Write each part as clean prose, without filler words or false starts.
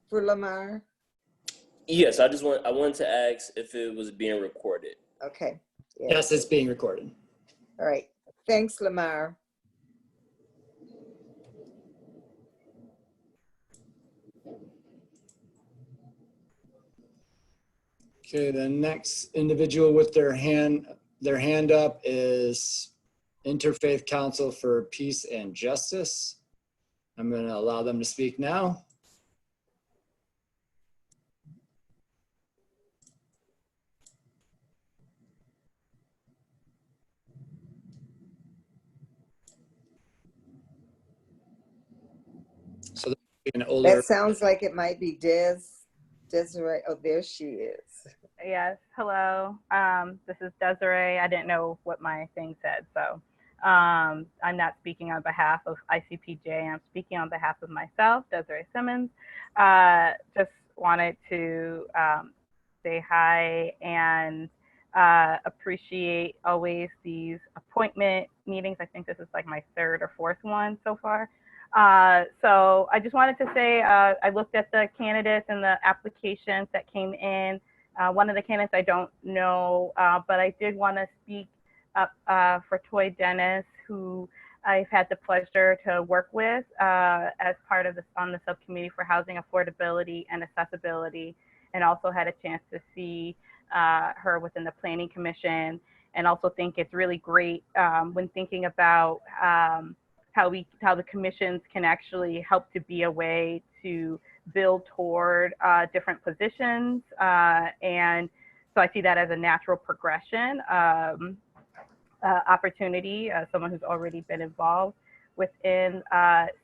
for Lamar? Yes, I wanted to ask if it was being recorded. Okay. Yes, it's being recorded. All right. Thanks, Lamar. Okay, the next individual with their hand up is Interfaith Council for Peace and Justice. I'm going to allow them to speak now. So an older. That sounds like it might be Desiree. Oh, there she is. Yes, hello. This is Desiree. I didn't know what my thing said, so I'm not speaking on behalf of ICPJ. I'm speaking on behalf of myself, Desiree Simmons. Just wanted to say hi and appreciate always these appointment meetings. I think this is like my third or fourth one so far. So I just wanted to say I looked at the candidates and the applications that came in. One of the candidates I don't know, but I did want to speak up for Toy Dennis, who I've had the pleasure to work with as part of on the subcommittee for housing affordability and accessibility, and also had a chance to see her within the Planning Commission, and also think it's really great when thinking about how the commissions can actually help to be a way to build toward different positions. And so I see that as a natural progression opportunity, someone who's already been involved within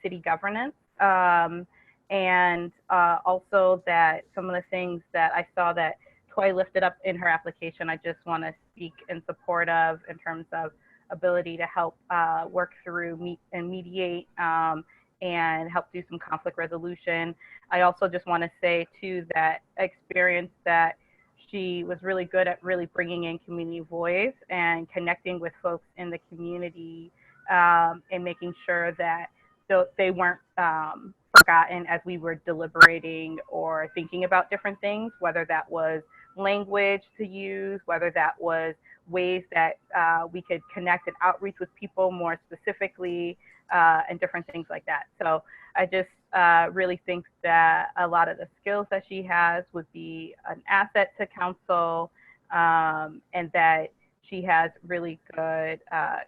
city governance. And also that some of the things that I saw that Toy lifted up in her application, I just want to speak in support of in terms of ability to help work through and mediate and help do some conflict resolution. I also just want to say too that experience that she was really good at really bringing in community voice and connecting with folks in the community and making sure that they weren't forgotten as we were deliberating or thinking about different things, whether that was language to use, whether that was ways that we could connect and outreach with people more specifically and different things like that. So I just really think that a lot of the skills that she has would be an asset to council and that she has really good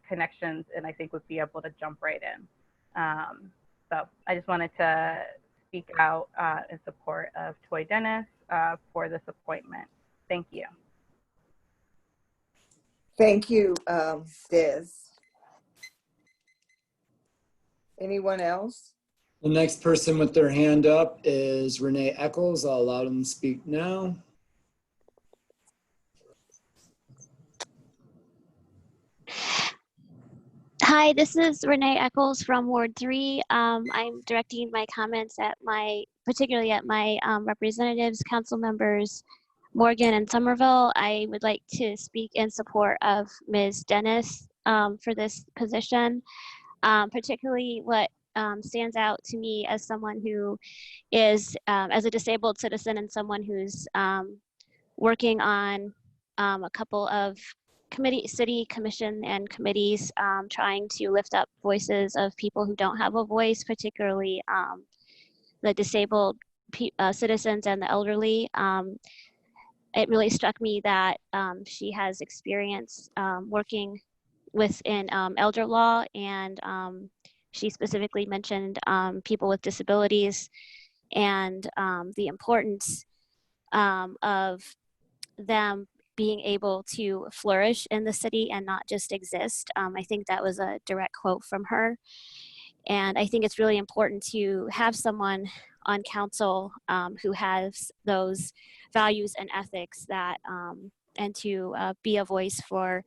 connections and I think would be able to jump right in. So I just wanted to speak out in support of Toy Dennis for this appointment. Thank you. Thank you, Des. Anyone else? The next person with their hand up is Renee Eccles. I'll allow them to speak now. Hi, this is Renee Eccles from Ward 3. I'm directing my comments at particularly at my representatives, council members, Morgan and Somerville. I would like to speak in support of Ms. Dennis for this position, particularly what stands out to me as someone who is, as a disabled citizen and someone who's working on a couple of city commission and committees trying to lift up voices of people who don't have a voice, particularly the disabled citizens and the elderly. It really struck me that she has experience working within elder law, and she specifically mentioned people with disabilities and the importance of them being able to flourish in the city and not just exist. I think that was a direct quote from her. And I think it's really important to have someone on council who has those values and ethics that, and to be a voice for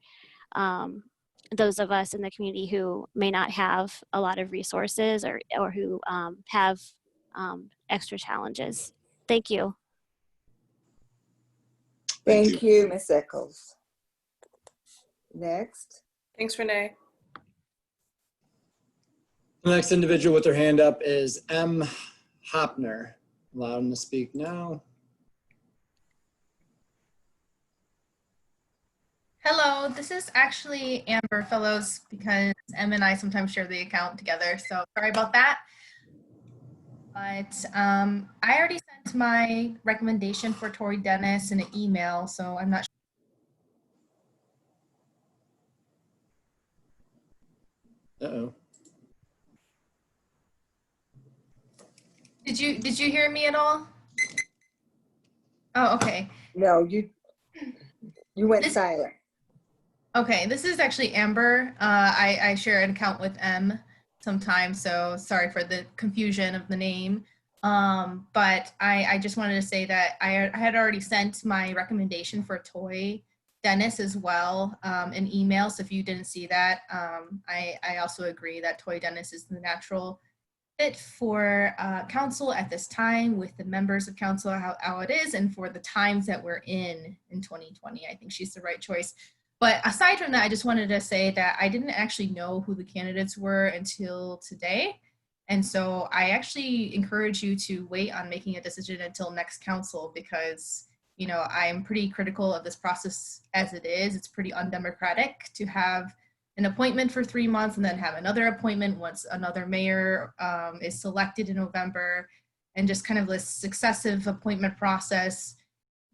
those of us in the community who may not have a lot of resources or who have extra challenges. Thank you. Thank you, Ms. Eccles. Next. Thanks, Renee. The next individual with their hand up is M. Hopner. Allow them to speak now. Hello, this is actually Amber Fellows because Em and I sometimes share the account together, so sorry about that. But I already sent my recommendation for Tori Dennis in an email, so I'm not sure. Uh-oh. Did you hear me at all? Oh, okay. No, you went silent. Okay, this is actually Amber. I share an account with M sometimes, so sorry for the confusion of the name. But I just wanted to say that I had already sent my recommendation for Toy Dennis as well, an email. So if you didn't see that, I also agree that Toy Dennis is the natural fit for council at this time with the members of council, how it is, and for the times that we're in 2020. I think she's the right choice. But aside from that, I just wanted to say that I didn't actually know who the candidates were until today. And so I actually encourage you to wait on making a decision until next council because, you know, I'm pretty critical of this process as it is. It's pretty undemocratic to have an appointment for 3 months and then have another appointment once another mayor is selected in November, and just kind of this successive appointment process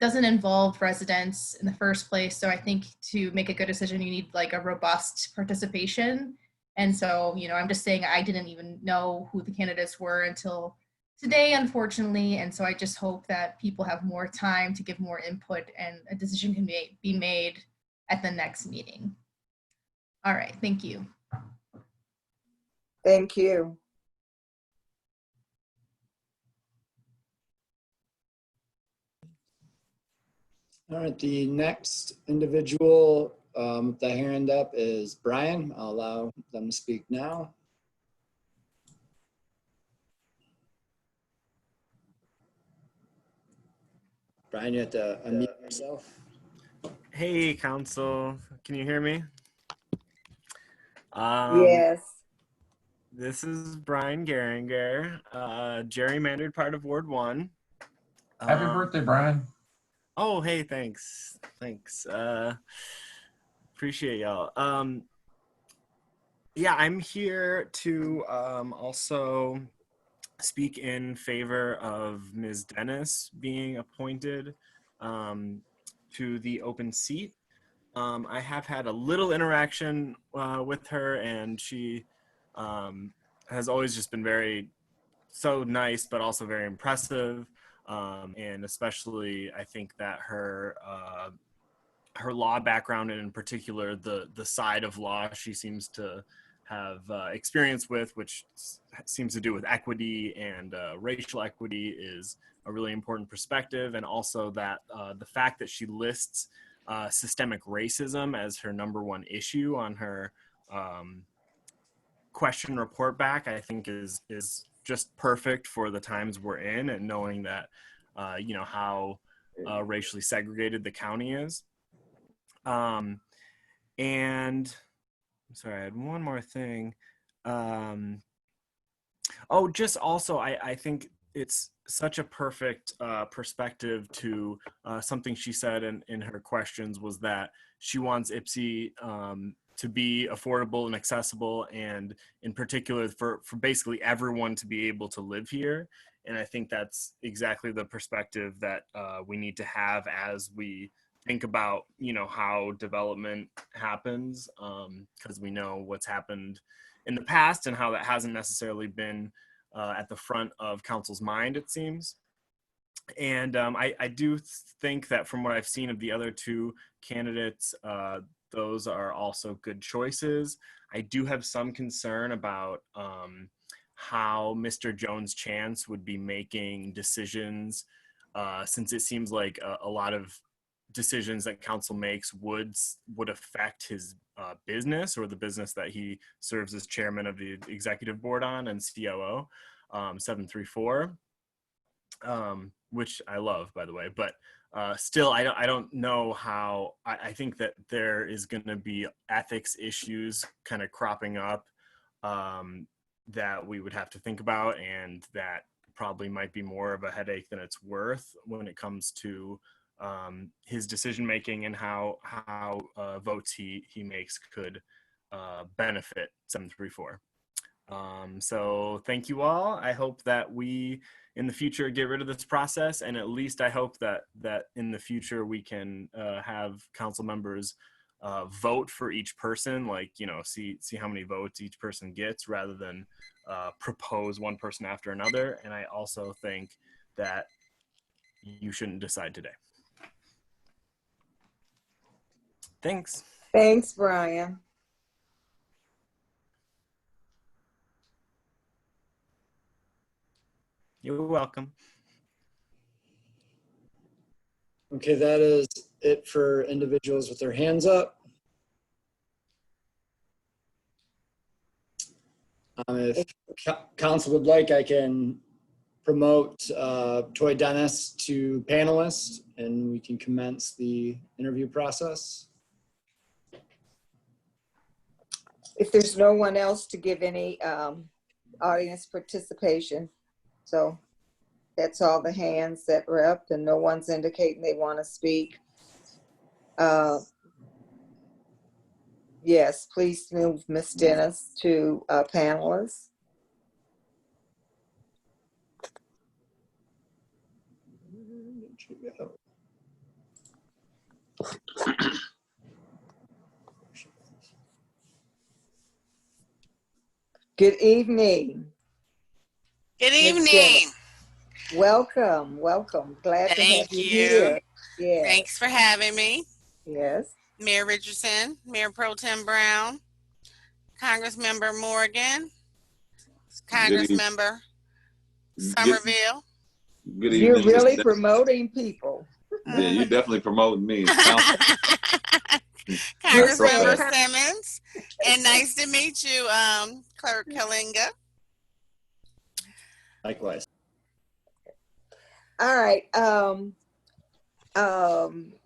doesn't involve residents in the first place. So I think to make a good decision, you need like a robust participation. And so, you know, I'm just saying I didn't even know who the candidates were until today, unfortunately. And so I just hope that people have more time to give more input and a decision can be made at the next meeting. All right, thank you. Thank you. All right, the next individual with the hand up is Brian. I'll allow them to speak now. Brian, you have to unmute yourself. Hey, Council. Can you hear me? Yes. This is Brian Geringer, gerrymandered part of Ward 1. Happy birthday, Brian. Oh, hey, thanks. Thanks. Appreciate y'all. Yeah, I'm here to also speak in favor of Ms. Dennis being appointed to the open seat. I have had a little interaction with her, and she has always just been so nice, but also very impressive. And especially, I think that her law background, and in particular the side of law she seems to have experience with, which seems to do with equity and racial equity, is a really important perspective. And also that the fact that she lists systemic racism as her #1 issue on her question report back, I think is just perfect for the times we're in, and knowing that you know how racially segregated the county is. And I'm sorry, I had one more thing. Oh, just also, I think it's such a perfect perspective to something she said in her questions, was that she wants Ypsi to be affordable and accessible, and in particular for basically everyone to be able to live here. And I think that's exactly the perspective that we need to have as we think about, you know, how development happens, because we know what's happened in the past and how that hasn't necessarily been at the front of council's mind, it seems. And I do think that from what I've seen of the other 2 candidates, those are also good choices. I do have some concern about how Mr. Jones-Chance would be making decisions, since it seems like a lot of decisions that council makes would affect his business, or the business that he serves as chairman of the executive board on, and COO, 734, which I love, by the way. But still, I don't know how. I think that there is going to be ethics issues kind of cropping up that we would have to think about, and that probably might be more of a headache than it's worth when it comes to his decision making and how votes he makes could benefit 734. So thank you all. I hope that we in the future get rid of this process, and at least I hope that in the future we can have council members vote for each person, like, you know, see how many votes each person gets rather than propose one person after another. And I also think that you shouldn't decide today. Thanks. Thanks, Brian. You're welcome. Okay, that is it for individuals with their hands up. If council would like, I can promote Toy Dennis to panelist, and we can commence the interview process. If there's no one else to give any audience participation, so that's all the hands that were up, and no one's indicating they want to speak. Yes, please move Ms. Dennis to panelist. Good evening. Good Ms. evening. Dennis. Welcome. Glad to have Thank you you. here. Yes. Thanks for having me. Yes. Mayor Richardson, Mayor Pro Tem Brown, Congressmember Morgan, Congressmember Somerville. Good evening. You're really promoting people. Yeah, you're definitely promoting me. Congressmember Simmons, and nice to meet you, Clerk Kalinga. Likewise. All right.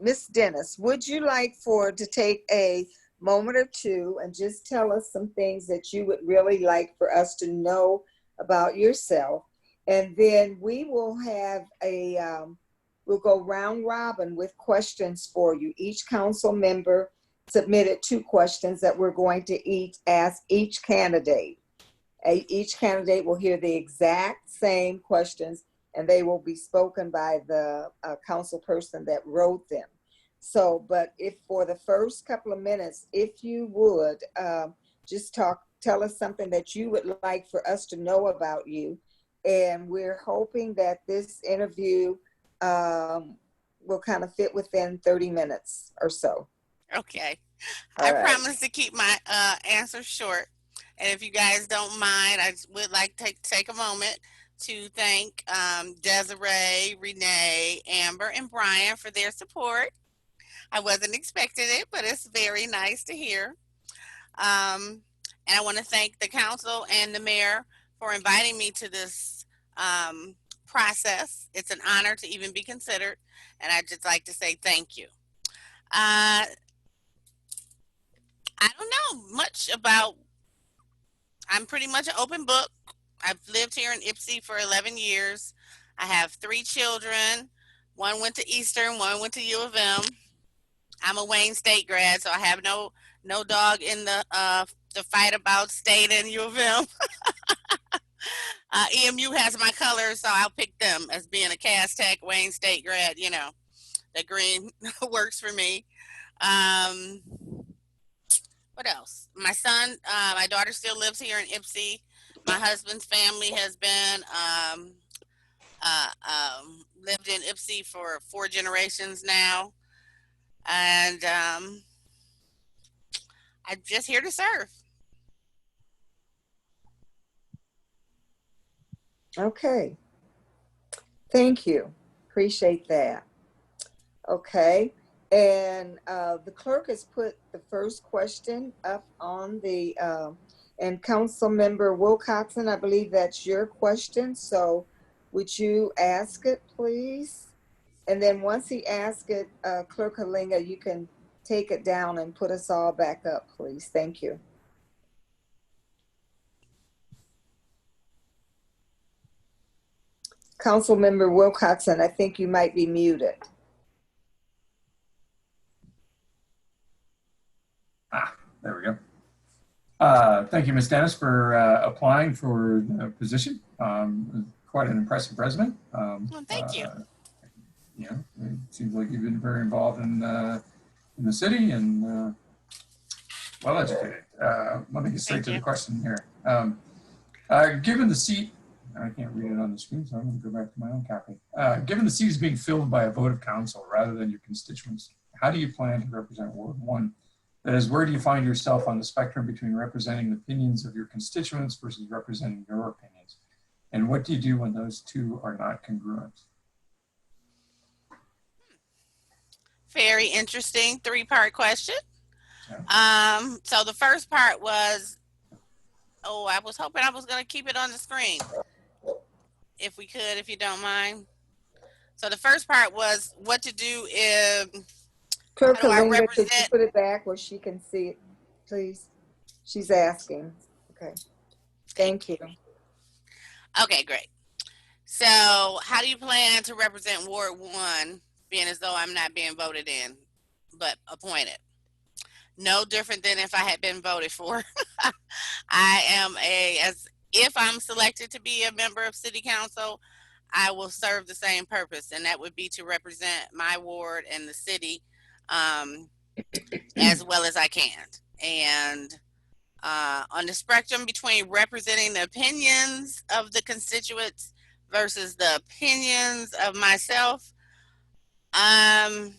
Ms. Dennis, would you like to take a moment or two and just tell us some things that you would really like for us to know about yourself? And then we will have we'll go round robin with questions for you. Each council member submitted 2 questions that we're going to ask each candidate. Each candidate will hear the exact same questions, and they will be spoken by the council person that wrote them. So, but if for the first couple of minutes, if you would just tell us something that you would like for us to know about you. And we're hoping that this interview will kind of fit within 30 minutes or so. Okay. All I right. promise to keep my answer short. And if you guys don't mind, I would like to take a moment to thank Desiree, Renee, Amber, and Brian for their support. I wasn't expecting it, but it's very nice to hear. And I want to thank the council and the mayor for inviting me to this process. It's an honor to even be considered, and I'd just like to say thank you. I don't know much about, I'm pretty much an open book. I've lived here in Ypsi for 11 years. I have 3 children. One went to Eastern, one went to U of M. I'm a Wayne State grad, so I have no dog in the fight about state and U of M. EMU has my colors, so I'll pick them as being a Cass Tech Wayne State grad. You know, the green works for me. What else? My son, my daughter still lives here in Ypsi. My husband's family has been lived in Ypsi for 4 generations now, and I'm just here to serve. Okay. Thank you. Appreciate that. Okay. And the clerk has put the first question up on the, and Council Member Wilcoxon, I believe that's your question. So would you ask it, please? And then once he asks it, Clerk Kalinga, you can take it down and put us all back up, please. Thank you. Councilmember Wilcoxon, I think you might be muted. There we go. Thank you, Ms. Dennis, for applying for the position. Quite an impressive resume. Well, thank you. You know, it seems like you've been very involved in the city and well educated. Let me get straight to the question here. Given the seat, I can't read it on the screen, so I'm going to go back to my own copy. Given the seat is being filled by a vote of council rather than your constituents, how do you plan to represent Ward 1? That is, where do you find yourself on the spectrum between representing the opinions of your constituents versus representing your opinions? And what do you do when those two are not congruent? Very interesting 3-part question. Yeah. So the first part was, I was hoping I was going to keep it on the screen. If we could, if you don't mind. So the first part was what to do if, Clerk how do I Kalinga, could you represent? put it back where she can see it, please? She's asking. Okay. Thank you. Okay, great. So how do you plan to represent Ward 1, being as though I'm not being voted in, but appointed? No different than if I had been voted for. I am if I'm selected to be a member of city council, I will serve the same purpose, and that would be to represent my ward and the city as well as I can. And on the spectrum between representing the opinions of the constituents versus the opinions of myself, I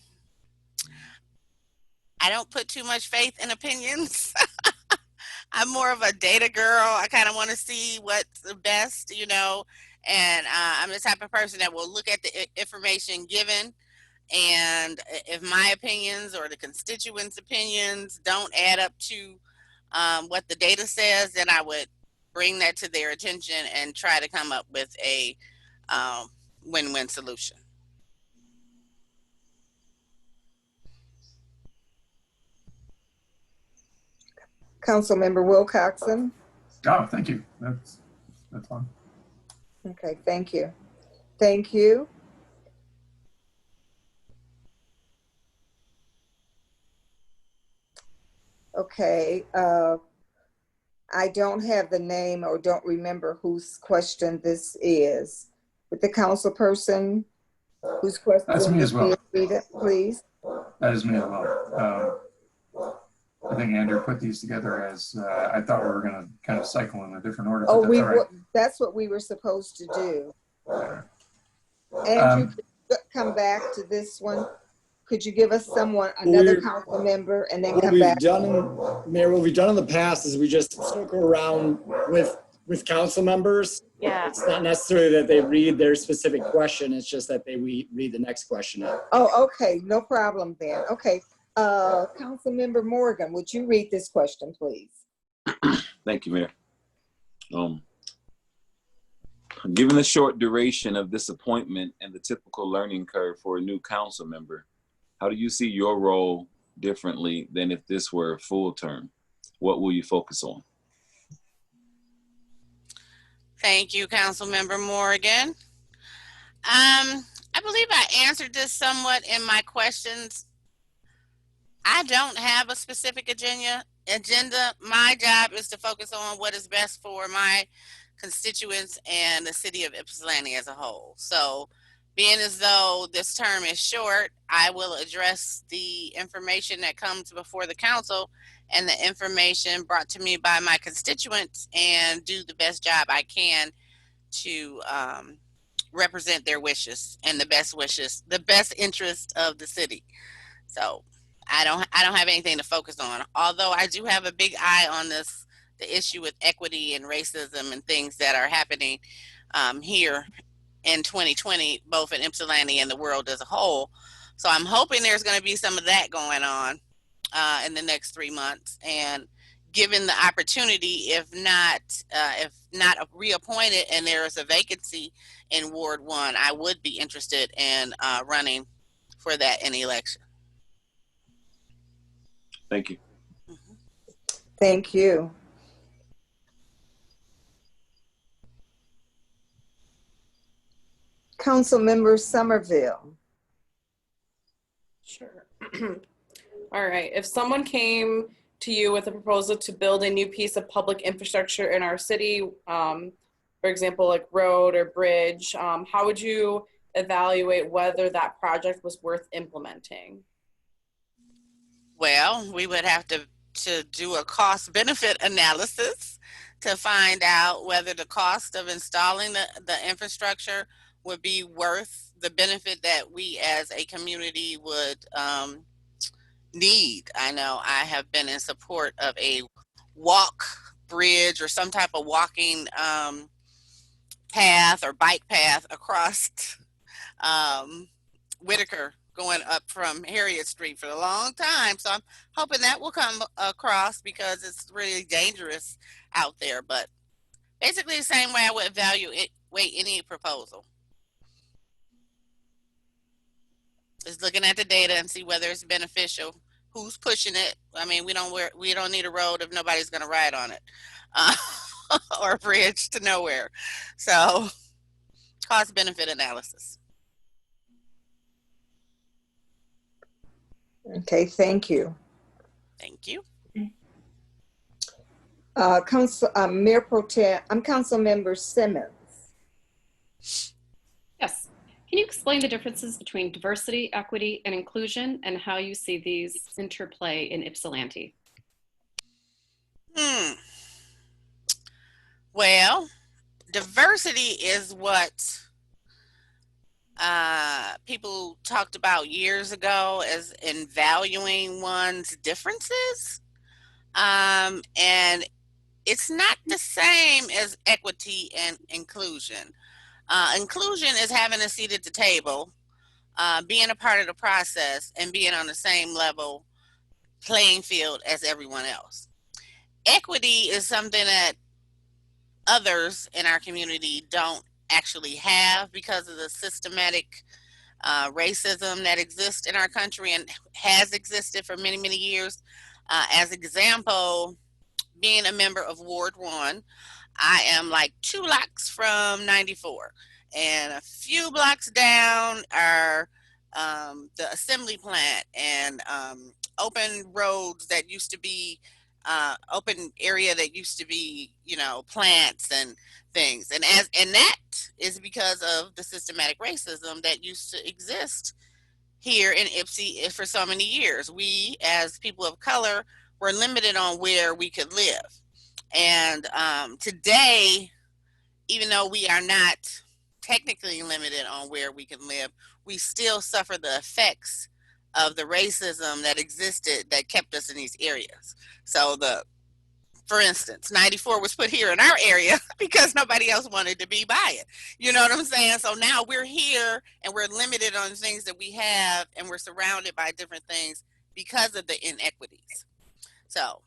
don't put too much faith in opinions. I'm more of a data girl. I kind of want to see what's the best, you know, and I'm the type of person that will look at the information given, and if my opinions or the constituents' opinions don't add up to what the data says, then I would bring that to their attention and try to come up with a win-win solution. Councilmember Wilcoxon. Oh, thank you. That's fine. Okay, thank you. Thank you. Okay, I don't have the name or don't remember whose question this is. With the council person whose question That's me as well. Read it, please. That is me as well. I think Andrew put these together as I thought we were going to kind of cycle in a different order. Oh, that's all right. That's what we were supposed to do. Yeah. Andrew, could you come back to this one? Could you give us another council member and then come back? Mayor, what we've done in the past is we just circle around with council members. Yeah. It's not necessarily that they read their specific question. It's just that they read the next question out. Oh, okay. No problem then. Okay. Councilmember Morgan, would you read this question, please? Thank you, Mayor. Given the short duration of this appointment and the typical learning curve for a new council member, how do you see your role differently than if this were a full term? What will you focus on? Thank you, Councilmember Morgan. I believe I answered this somewhat in my questions. I don't have a specific agenda. My job is to focus on what is best for my constituents and the city of Ypsilanti as a whole. So being as though this term is short, I will address the information that comes before the council and the information brought to me by my constituents and do the best job I can to represent their wishes and the best interest of the city. So I don't have anything to focus on, although I do have a big eye on the issue with equity and racism and things that are happening here in 2020, both in Ypsilanti and the world as a whole. So I'm hoping there's going to be some of that going on in the next 3 months. And given the opportunity, if not reappointed and there is a vacancy in Ward 1, I would be interested in running for that in the election. Thank you. Thank you. Councilmember Somerville. Sure. All right. If someone came to you with a proposal to build a new piece of public infrastructure in our city, for example, like road or bridge, how would you evaluate whether that project was worth implementing? Well, we would have to do a cost benefit analysis to find out whether the cost of installing the infrastructure would be worth the benefit that we as a community would need. I know I have been in support of a walk bridge or some type of walking path or bike path across Whitaker going up from Harriet Street for a long time. So I'm hoping that will come across because it's really dangerous out there. But basically the same way I would evaluate any proposal. Is looking at the data and see whether it's beneficial. Who's pushing it? I mean, we don't need a road if nobody's going to ride on it, or a bridge to nowhere. So, cost benefit analysis. Okay, thank you. Thank you. Mayor Pro Tem, I'm Councilmember Simmons. Yes. Can you explain the differences between diversity, equity, and inclusion and how you see these interplay in Ypsilanti? Well, diversity is what people talked about years ago as in valuing one's differences. And it's not the same as equity and inclusion. Inclusion is having a seat at the table, being a part of the process, and being on the same level playing field as everyone else. Equity is something that others in our community don't actually have because of the systematic racism that exists in our country and has existed for many, many years. As example, being a member of Ward 1, I am like 2 blocks from 94, and a few blocks down are the assembly plant and open roads that used to be open area that used to be, plants and things. And that is because of the systematic racism that used to exist here in Ypsi for so many years. We, as people of color, were limited on where we could live. And today, even though we are not technically limited on where we can live, we still suffer the effects of the racism that existed that kept us in these areas. So for instance, 94 was put here in our area because nobody else wanted to be by it. You know what I'm saying? So now we're here and we're limited on things that we have, and we're surrounded by different things because of the inequities. So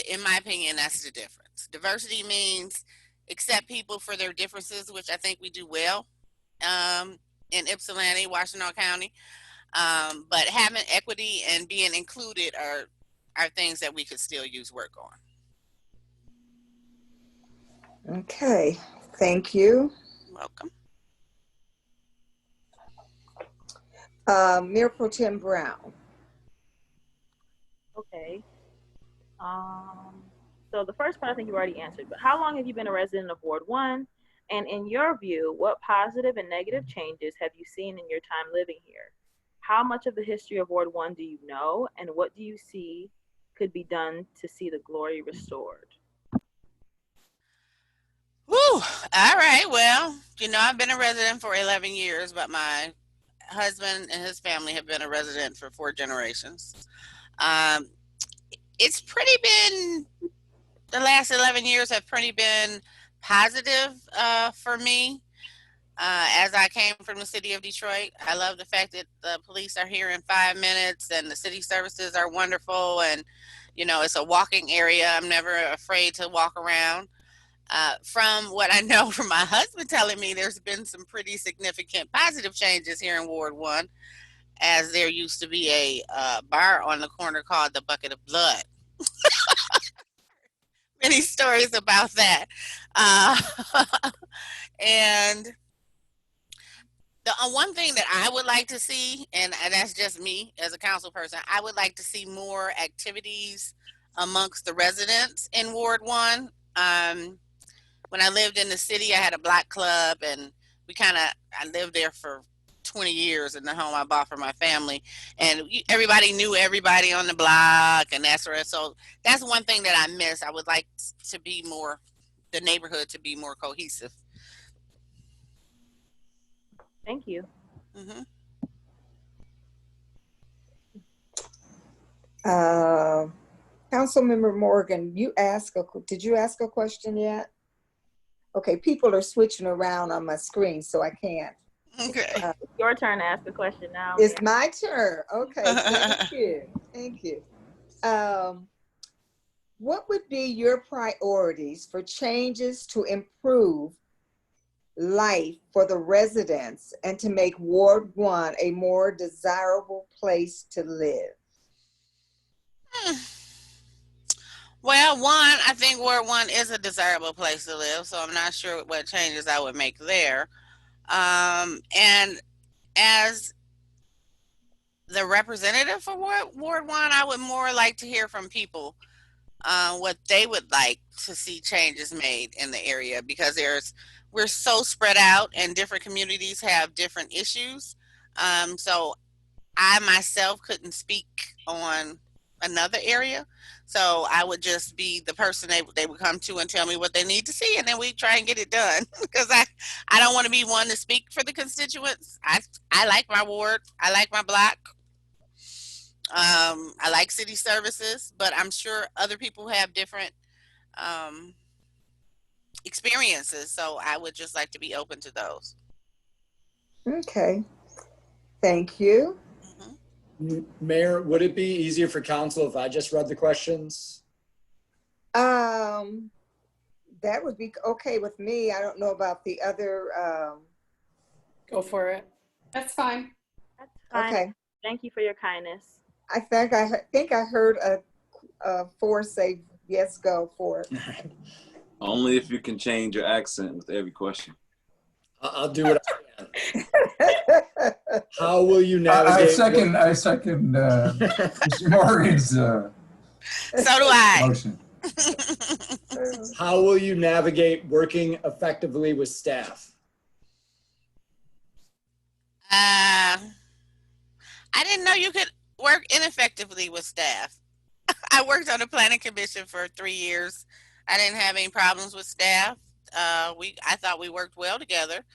in my opinion, that's the difference. Diversity means accept people for their differences, which I think we do well in Ypsilanti, Washington County. But having equity and being included are things that we could still use work on. Okay, thank you. Welcome. Mayor Pro Tem Brown. Okay. So the first part I think you already answered, but how long have you been a resident of Ward 1? And in your view, what positive and negative changes have you seen in your time living here? How much of the history of Ward 1 do you know, and what do you see could be done to see the glory restored? Woo! All right. Well, I've been a resident for 11 years, but my husband and his family have been a resident for 4 generations. It's pretty been, the last 11 years have pretty been positive for me. As I came from the city of Detroit, I love the fact that the police are here in 5 minutes and the city services are wonderful, and it's a walking area. I'm never afraid to walk around. From what I know from my husband telling me, there's been some pretty significant positive changes here in Ward 1, as there used to be a bar on the corner called the Bucket of Blood. Many stories about that. And The one thing that I would like to see, and that's just me as a council person, I would like to see more activities amongst the residents in Ward 1. When I lived in the city, I had a block club, and I lived there for 20 years in the home I bought for my family, and everybody knew everybody on the block and that sort of. So that's one thing that I miss. I would like to be more, the neighborhood to be more cohesive. Thank you. Hmm. Councilmember Morgan, did you ask a question yet? Okay, people are switching around on my screen, so I can't. Okay. It's your turn to ask a question now. It's my turn. Okay, thank you. Thank you. What would be your priorities for changes to improve life for the residents and to make Ward 1 a more desirable place to live? Well, I think Ward 1 is a desirable place to live, so I'm not sure what changes I would make there. And as the representative for Ward 1, I would more like to hear from people what they would like to see changes made in the area, because we're so spread out and different communities have different issues. So I myself couldn't speak on another area. So I would just be the person they would come to and tell me what they need to see, and then we try and get it done. Because I don't want to be one to speak for the constituents. I like my ward. I like my block. I like city services, but I'm sure other people have different experiences. So I would just like to be open to those. Okay, thank you. Mayor, would it be easier for council if I just read the questions? That would be okay with me. I don't know about the other. Go for it. That's fine. That's fine. Okay. Thank you for your kindness. I think I heard a four say yes, go for it. Only if you can change your accent with every question. I'll do what I can. How will you navigate? I second Mr. Morgan's So do I. motion. How will you navigate working effectively with staff? I didn't know you could work ineffectively with staff. I worked on the planning commission for 3 years. I didn't have any problems with staff. I thought we worked well together.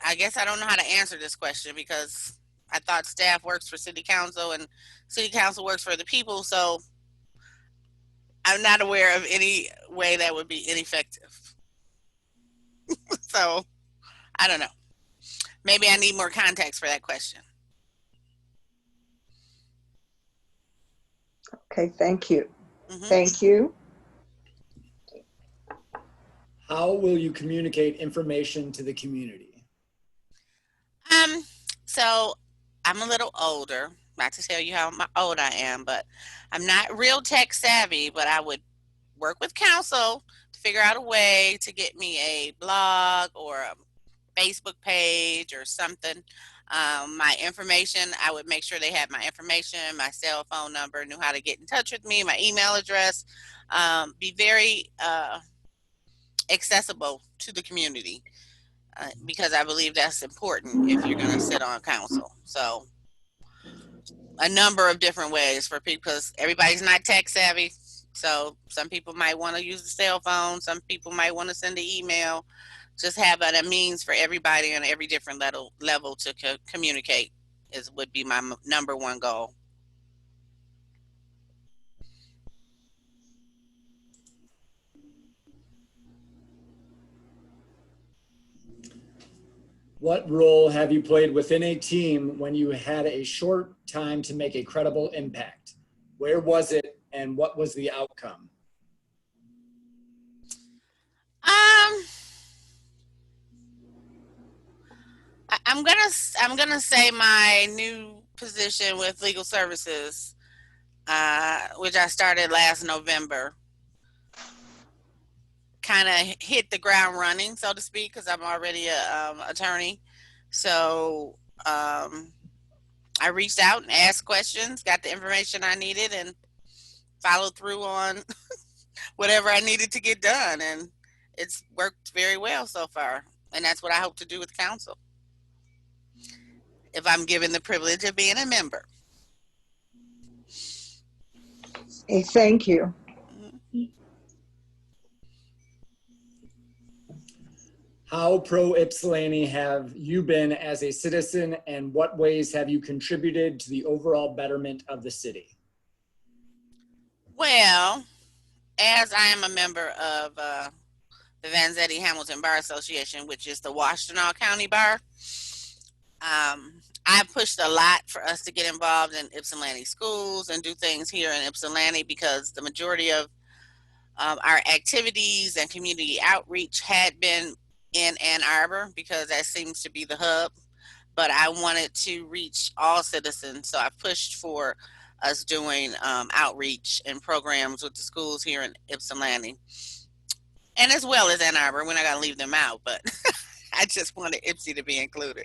I guess I don't know how to answer this question, because I thought staff works for city council and city council works for the people. So I'm not aware of any way that would be ineffective. So I don't know. Maybe I need more context for that question. Okay, thank you. Thank you. How will you communicate information to the community? So I'm a little older, not to tell you how old I am, but I'm not real tech savvy, but I would work with council to figure out a way to get me a blog or a Facebook page or something. My information, I would make sure they had my information, my cell phone number, knew how to get in touch with me, my email address, be very accessible to the community, because I believe that's important if you're going to sit on council. So a number of different ways for people, because everybody's not tech savvy. So some people might want to use the cell phone. Some people might want to send an email. Just have a means for everybody on every different level to communicate would be my number one goal. What role have you played within a team when you had a short time to make a credible impact? Where was it and what was the outcome? I'm gonna say my new position with legal services, which I started last November. kind of hit the ground running, so to speak, because I'm already a attorney. So I reached out and asked questions, got the information I needed, and followed through on whatever I needed to get done. And it's worked very well so far. And that's what I hope to do with council, if I'm given the privilege of being a member. Hey, thank you. How pro Ypsilanti have you been as a citizen, and what ways have you contributed to the overall betterment of the city? Well, as I am a member of the Vanzetti Hamilton Bar Association, which is the Washtenaw County Bar, I pushed a lot for us to get involved in Ypsilanti schools and do things here in Ypsilanti, because the majority of our activities and community outreach had been in Ann Arbor, because that seems to be the hub. But I wanted to reach all citizens, so I pushed for us doing outreach and programs with the schools here in Ypsilanti, and as well as Ann Arbor. We're not going to leave them out, but I just wanted Ypsi to be included.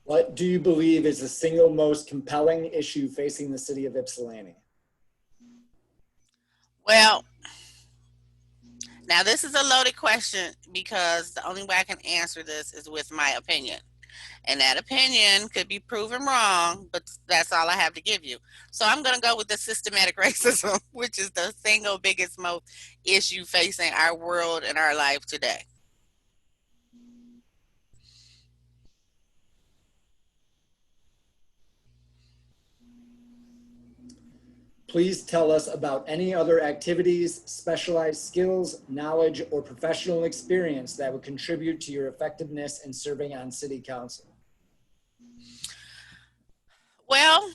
What do you believe is the single most compelling issue facing the city of Ypsilanti? Well, now this is a loaded question, because the only way I can answer this is with my opinion. And that opinion could be proven wrong, but that's all I have to give you. So I'm going to go with the systematic racism, which is the single biggest most issue facing our world and our life today. Please tell us about any other activities, specialized skills, knowledge, or professional experience that would contribute to your effectiveness in serving on city council. Well,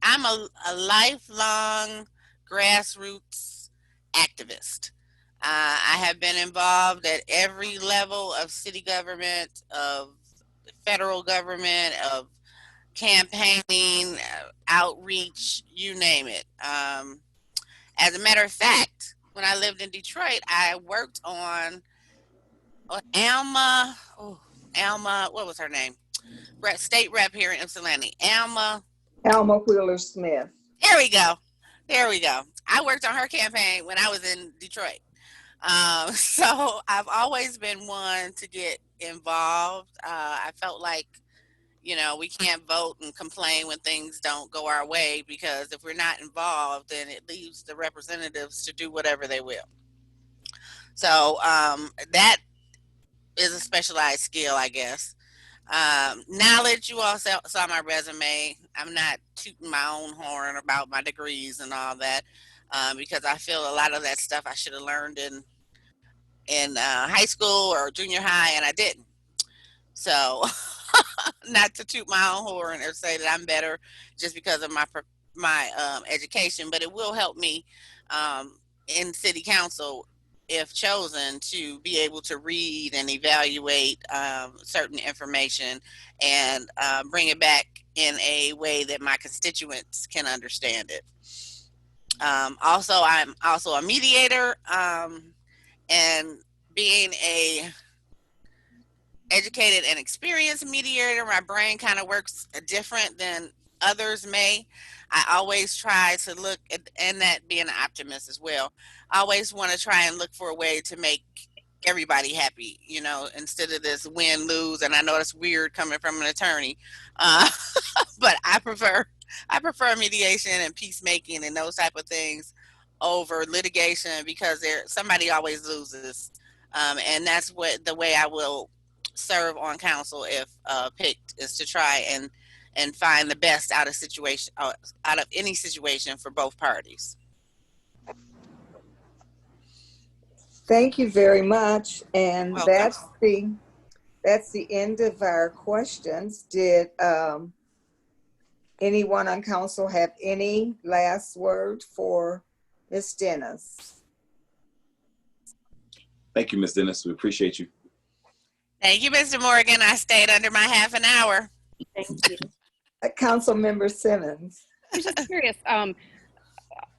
I'm a lifelong grassroots activist. I have been involved at every level of city government, of federal government, of campaigning, outreach, you name it. As a matter of fact, when I lived in Detroit, I worked on Alma, what was her name? State rep here in Ypsilanti, Alma Wheeler Smith. There we go. I worked on her campaign when I was in Detroit. So I've always been one to get involved. I felt like, we can't vote and complain when things don't go our way, because if we're not involved, then it leaves the representatives to do whatever they will. So that is a specialized skill, I guess. Knowledge, you all saw my resume. I'm not tooting my own horn about my degrees and all that, because I feel a lot of that stuff I should have learned in high school or junior high, and I didn't. So not to toot my own horn or say that I'm better just because of my education, but it will help me in city council, if chosen, to be able to read and evaluate certain information and bring it back in a way that my constituents can understand it. Also, I'm also a mediator, and being a educated and experienced mediator, my brain kind of works different than others may. I always try to look at, and that being an optimist as well, I always want to try and look for a way to make everybody happy, instead of this win lose. And I know that's weird coming from an attorney, but I prefer mediation and peacemaking and those type of things over litigation, because somebody always loses, and that's the way I will serve on council if picked, is to try and find the best out of any situation for both parties. Thank you very much. And Welcome. that's the end of our questions. Did anyone on council have any last word for Ms. Dennis? Thank you, Ms. Dennis. We appreciate you. Thank you, Mr. Morgan. I stayed under my half an hour. Thank you. Council Member Simmons. I was just curious.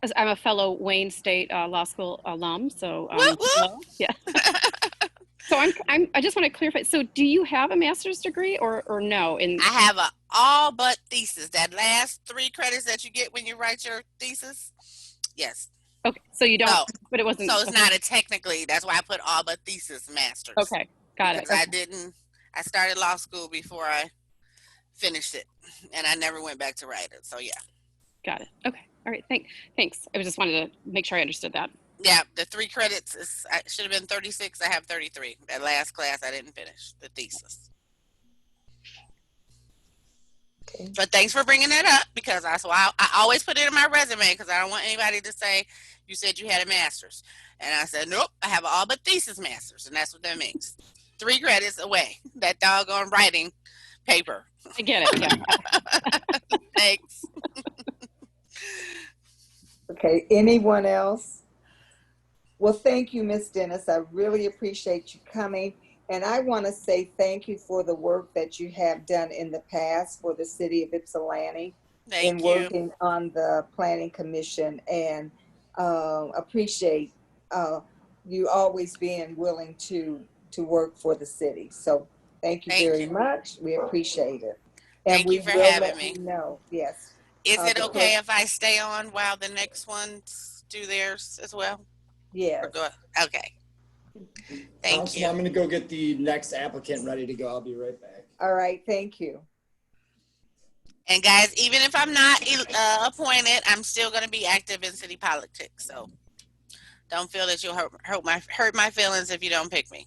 As I'm a fellow Wayne State Law School alum, so Whoop, whoop. yeah. So I just want to clarify. So do you have a master's degree or no? I have a all but thesis. That last 3 credits that you get when you write your thesis. Yes. Okay, so you don't. So, but it wasn't. So it's not a technically. That's why I put all but thesis master's. Okay, got it. Because I started law school before I finished it, and I never went back to write it. So yeah. Got it. Okay. All right. Thanks. I just wanted to make sure I understood that. Yeah, the 3 credits should have been 36. I have 33. That last class I didn't finish the thesis. Okay. But thanks for bringing that up, because I always put it in my resume, because I don't want anybody to say you said you had a master's, and I said nope, I have an all but thesis master's, and that's what that means. 3 credits away. That doggone writing paper. I get it. Yeah. Thanks. Okay. Anyone else? Well, thank you, Ms. Dennis. I really appreciate you coming. And I want to say thank you for the work that you have done in the past for the city of Ypsilanti in working on the planning commission, and appreciate you always being willing to work for the city. So thank you very much. We appreciate it. And thank you for having me. No, yes. Is it okay if I stay on while the next ones do theirs as well? Yeah. Okay. Thank you. I'm going to go get the next applicant ready to go. I'll be right back. All right. Thank you. And guys, even if I'm not appointed, I'm still going to be active in city politics. So don't feel that you'll hurt my feelings if you don't pick me.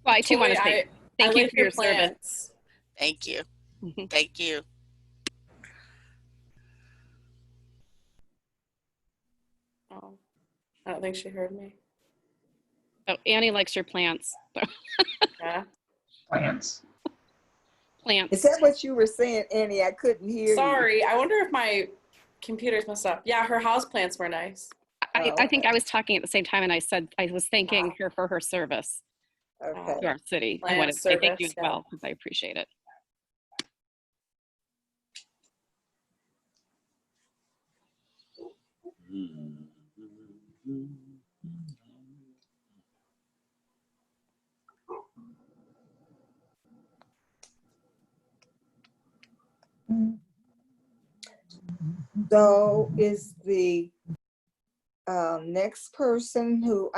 Well, I too want to say thank you for your service. Thank you. Thank you. Oh, I don't think she heard me. Oh, Annie likes your plants. Yeah. Plants. Plants. Is that what you were saying, Annie? I couldn't hear Sorry, you. I wonder if my computer's messed up. Yeah, her house plants were nice. I think I was talking at the same time, and I said I was thanking her for her service to our city. I wanted to say thank you as well, because I appreciate it. So is the next person who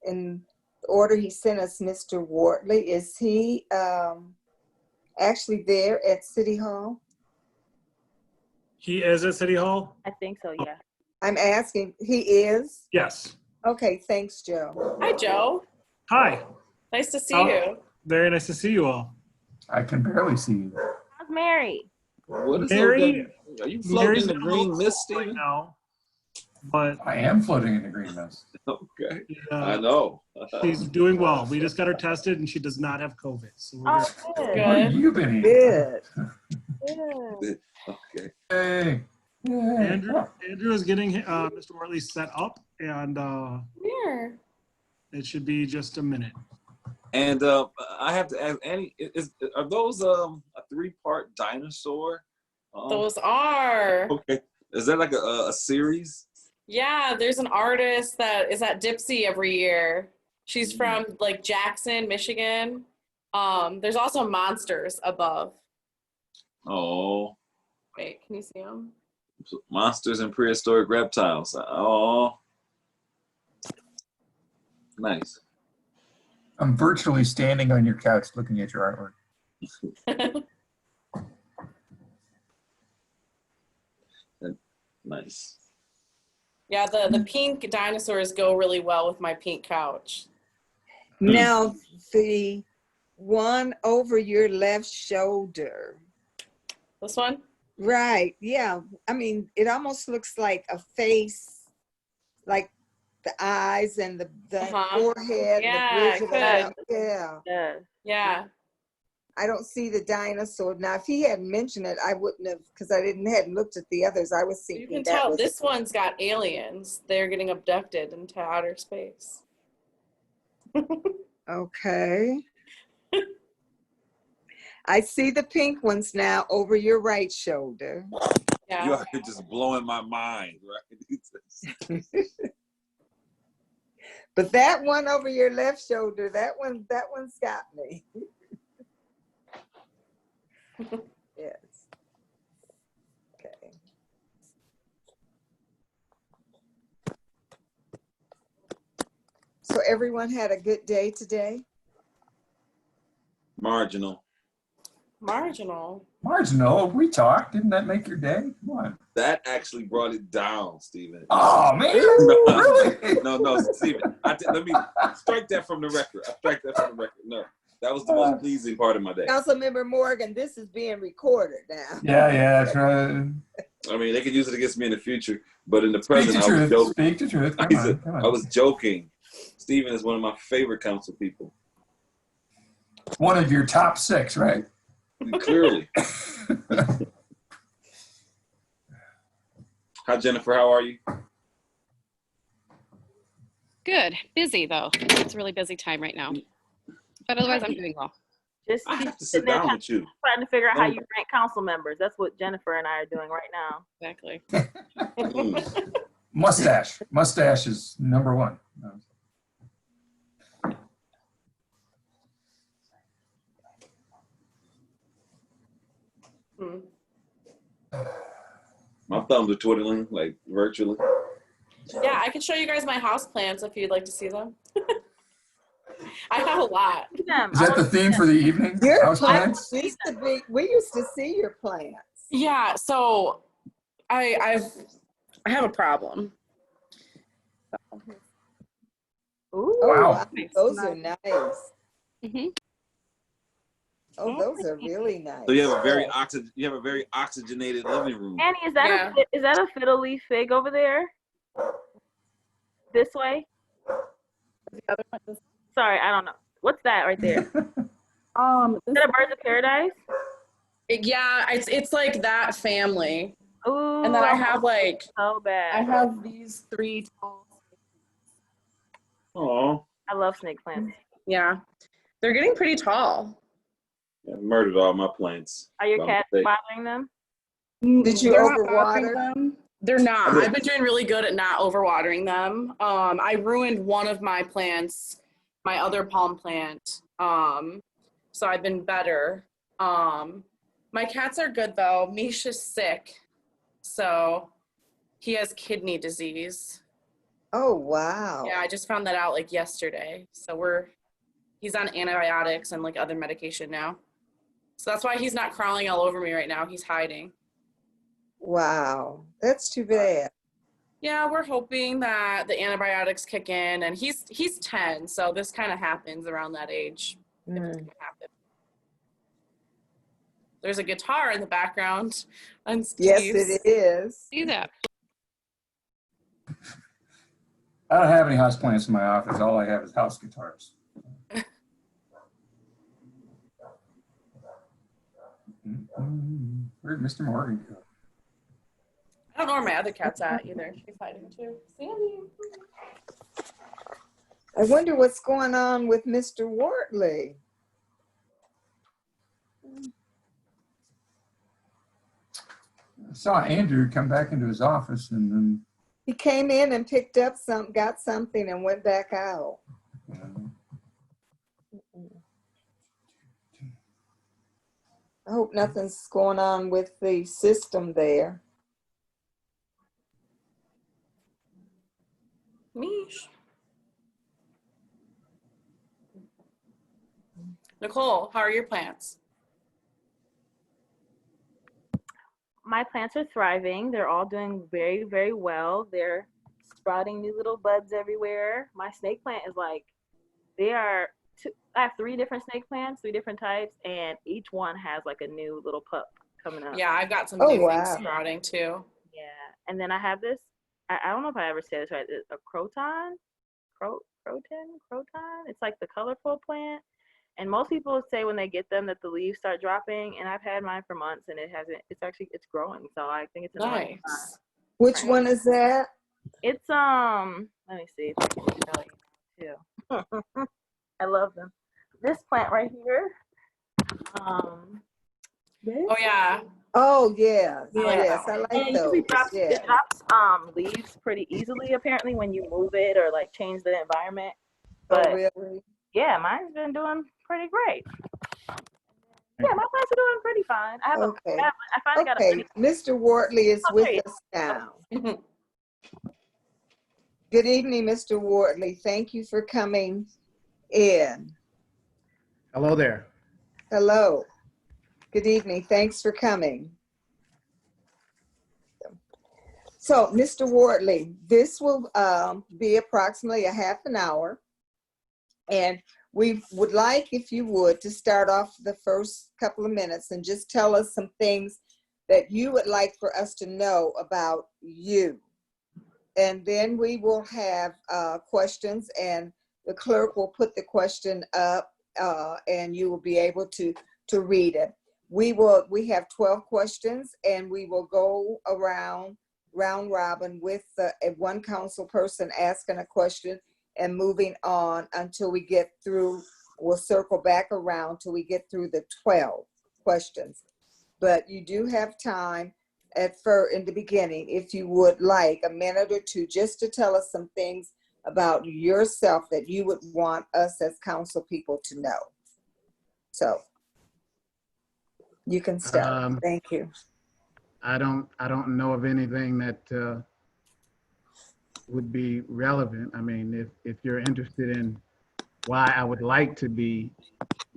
in the order he sent us, Mr. Wortley, is he actually there at City Hall? He is at City Hall? I think so, yeah. I'm asking, he is? Yes. Okay, thanks, Joe. Hi, Joe. Hi. Nice to see you. Very nice to see you all. I can barely see you. How's Mary? What is Mary? Are you floating in the green mist, right Stephen? now, but I am floating in the green mist. Okay. I know. she's doing well. We just got her tested, and she does not have COVID. So we're good. Where have you been? Good. Good. Okay. Hey. Andrew is getting Mr. Wortley set up, and Here. it should be just a minute. And I have to ask Annie, are those a 3-part dinosaur? Those are. Okay. Is that like a series? Yeah, there's an artist that is at Dipsy every year. She's from like Jackson, Michigan. There's also monsters above. Oh. Wait, can you see them? Monsters and prehistoric reptiles. Oh. Nice. I'm virtually standing on your couch looking at your artwork. Nice. Yeah, the pink dinosaurs go really well with my pink couch. Now, the one over your left shoulder. This one? Right, yeah. I mean, it almost looks like a face, like the eyes and the forehead. Yeah, the bridge of the mouth. Yeah. Yeah. I don't see the dinosaur. Now, if he hadn't mentioned it, I wouldn't have, because I hadn't looked at the others. I was thinking You can that tell was this one's got aliens. They're getting abducted into outer space. Okay. I see the pink ones now over your right shoulder. Yeah. You are just blowing my mind, right? But that one over your left shoulder, that one's got me. Yes. Okay. So everyone had a good day today? Marginal. Marginal. Marginal, we talked. Didn't that make your day? Come on. That actually brought it down, Stephen. Oh, man. No, Really? no, Stephen. Let me strike that from the record. I strike that from the record. No, that was the most pleasing part of my day. Councilmember Morgan, this is being recorded now. Yeah, that's right. I mean, they could use it against me in the future, but in the present, Speak the truth. Speak the truth. Come on. I was joking. Stephen is one of my favorite council people. One of your top 6, right? Clearly. Hi, Jennifer. How are you? Good. Busy, though. It's a really busy time right now. But otherwise, I'm doing well. Just I have to sit down with you. trying to figure out how you rank council members. That's what Jennifer and I are doing right now. Exactly. Mustache. Mustache is number 1. My thumbs are twiddling, like virtually. Yeah, I can show you guys my house plans if you'd like to see them. I have a lot. Is that the theme for the evening? House plants? We used to see your plants. Yeah, so I have a problem. Ooh, wow. Those are nice. Mm-hmm. Oh, those are really nice. So you have a very oxygenated living room. Annie, is that a fiddle leaf fig over there? This way? Sorry, I don't know. What's that right there? Is that a birds of paradise? Yeah, it's like that family. Ooh, and then I have like so bad. I have these 3 tall. Oh. I love snake plants. Yeah, they're getting pretty tall. I murdered all my plants. Are your cats bothering them? Did you overwater them? They're not. I've been doing really good at not overwatering them. I ruined one of my plants, my other palm plant. So I've been better. My cats are good though. Misha's sick, so he has kidney disease. Oh wow. Yeah, I just found that out like yesterday. So he's on antibiotics and like other medication now. So that's why he's not crawling all over me right now. He's hiding. Wow, that's too bad. Yeah, we're hoping that the antibiotics kick in, and he's 10, so this kind of happens around that age. If it's gonna happen. There's a guitar in the background. Yes, it is. See that? I don't have any house plants in my office. All I have is house guitars. Where'd Mr. Morgan go? I don't know where my other cat's at either. She's hiding too. Sandy. I wonder what's going on with Mr. Wortley. I saw Andrew come back into his office and then he came in and picked up got something and went back out. I hope nothing's going on with the system there. Mish. Nicole, how are your plants? My plants are thriving. They're all doing very, very well. They're sprouting new little buds everywhere. My snake plant is like, I have 3 different snake plants, 3 different types, and each one has like a new little pup coming up. Yeah, I've got some new things sprouting too. Yeah, and then I have this, I don't know if I ever said this right, a croton. It's like the colorful plant. And most people say when they get them that the leaves start dropping, and I've had mine for months and it hasn't. It's growing, so I think it's a nice. Which one is that? It's let me see if I can tell you too. I love them. This plant right here. Oh yeah. Oh yeah. Oh Yeah. yes, I like And it those. usually drops, Yeah. it drops leaves pretty easily apparently when you move it or like change the environment. But Oh really? yeah, mine's been doing pretty great. Yeah, my plants are doing pretty fine. I have Okay. I finally got a Okay. Mr. Wardley is with us now. Good evening, Mr. Wardley. Thank you for coming in. Hello there. Hello. Good evening. Thanks for coming. So, Mr. Wardley, this will be approximately a half an hour. And we would like, if you would, to start off the first couple of minutes and just tell us some things that you would like for us to know about you. And then we will have questions, and the clerk will put the question up and you will be able to read it. We have 12 questions, and we will go around round robin with one council person asking a question and moving on until we get through. We'll circle back around till we get through the 12 questions. But you do have time in the beginning, if you would like a minute or two, just to tell us some things about yourself that you would want us as council people to know. So you can start. Thank you. I don't know of anything that would be relevant. I mean, if you're interested in why I would like to be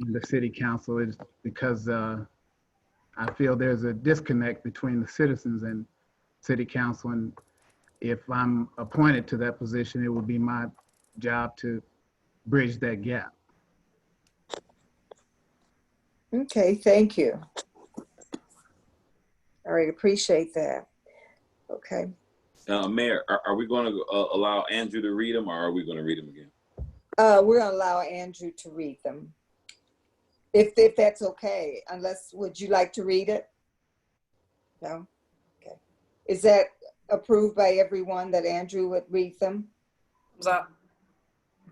in the city council, it's because I feel there's a disconnect between the citizens and city council. And if I'm appointed to that position, it would be my job to bridge that gap. Okay, thank you. All right, appreciate that. Okay. Mayor, are we going to allow Andrew to read them, or are we going to read them again? We're going to allow Andrew to read them. If that's okay, would you like to read it? No? Okay. Is that approved by everyone that Andrew would read them? What's that?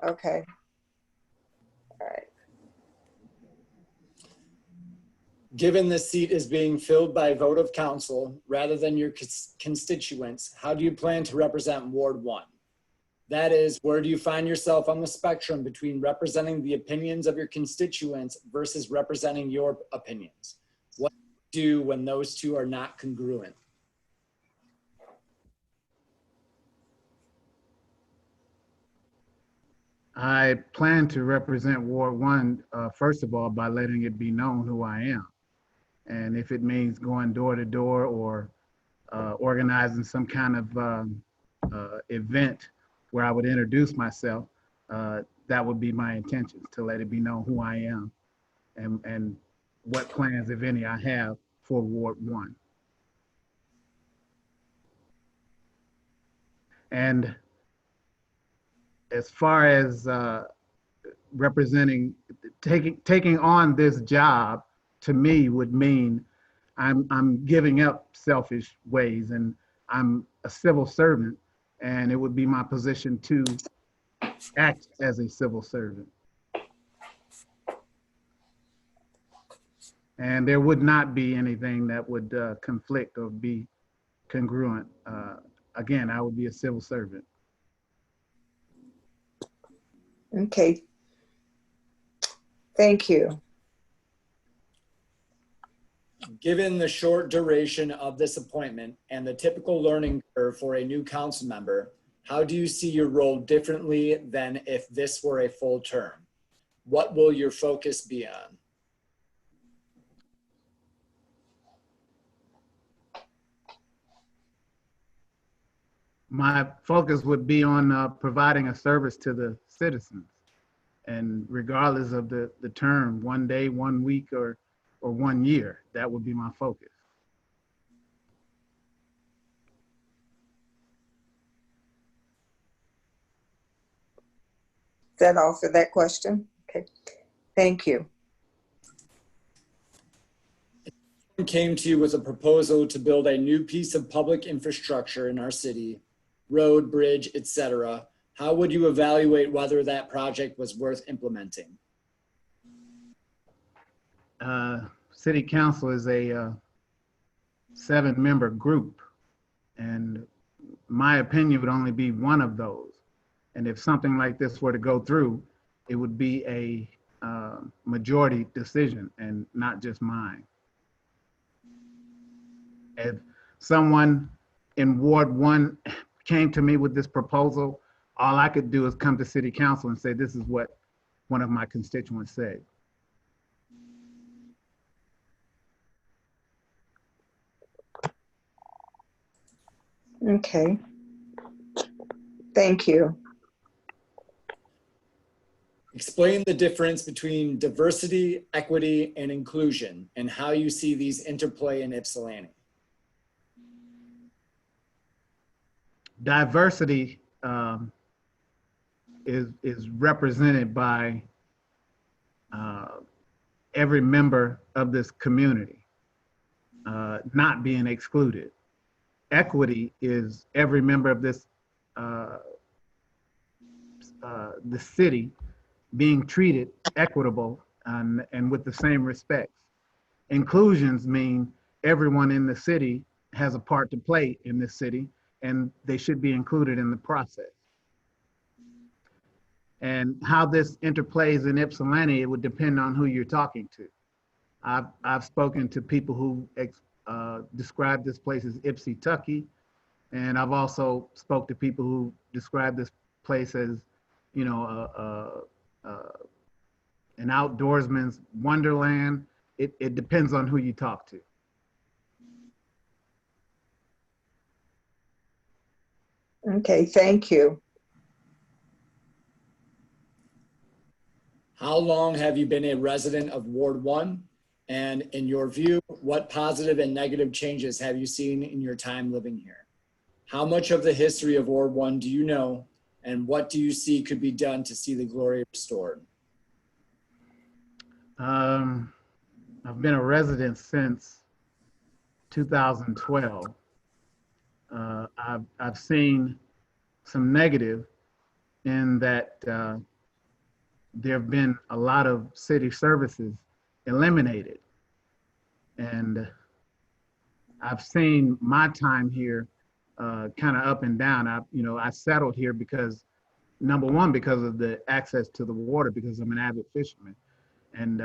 Okay. All right. Given the seat is being filled by vote of council rather than your constituents, how do you plan to represent Ward 1? That is, where do you find yourself on the spectrum between representing the opinions of your constituents versus representing your opinions? What do you do when those two are not congruent? I plan to represent Ward 1, first of all, by letting it be known who I am. And if it means going door to door or organizing some kind of event where I would introduce myself, that would be my intention, to let it be known who I am and what plans, if any, I have for Ward 1. And as far as representing, taking on this job, to me would mean I'm giving up selfish ways, and I'm a civil servant, and it would be my position to act as a civil servant. And there would not be anything that would conflict or be congruent. Again, I would be a civil servant. Okay. Thank you. Given the short duration of this appointment and the typical learning curve for a new council member, how do you see your role differently than if this were a full term? What will your focus be on? My focus would be on providing a service to the citizens. And regardless of the term, 1 day, 1 week, or 1 year, that would be my focus. Is that all for that question? Okay, thank you. Came to you with a proposal to build a new piece of public infrastructure in our city, road, bridge, etc., How would you evaluate whether that project was worth implementing? City council is a 7-member group, and my opinion would only be one of those. And if something like this were to go through, it would be a majority decision and not just mine. If someone in Ward 1 came to me with this proposal, all I could do is come to City Council and say, this is what one of my constituents said. Okay. Thank you. Explain the difference between diversity, equity, and inclusion, and how you see these interplay in Ypsilanti. Diversity is represented by every member of this community not being excluded. Equity is every member of this the city being treated equitable and with the same respects. Inclusions mean everyone in the city has a part to play in this city, and they should be included in the process. And how this interplays in Ypsilanti, it would depend on who you're talking to. I've spoken to people who describe this place as Ypsi-Tucky, and I've also spoke to people who describe this place as, you know, an outdoorsman's wonderland. It depends on who you talk to. Okay, thank you. How long have you been a resident of Ward 1? And in your view, what positive and negative changes have you seen in your time living here? How much of the history of Ward 1 do you know? And what do you see could be done to see the glory restored? I've been a resident since 2012. I've seen some negative in that there have been a lot of city services eliminated. And I've seen my time here kind of up and down. I settled here because, number one, because of the access to the water, because I'm an avid fisherman. And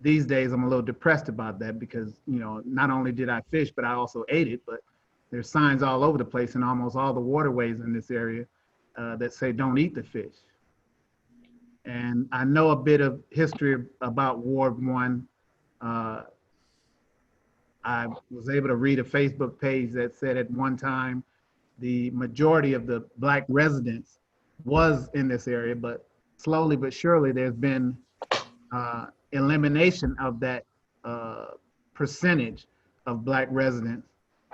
these days I'm a little depressed about that because, not only did I fish, but I also ate it. But there's signs all over the place in almost all the waterways in this area that say don't eat the fish. And I know a bit of history about Ward 1. I was able to read a Facebook page that said at one time the majority of the Black residents was in this area, but slowly but surely there's been elimination of that percentage of Black residents.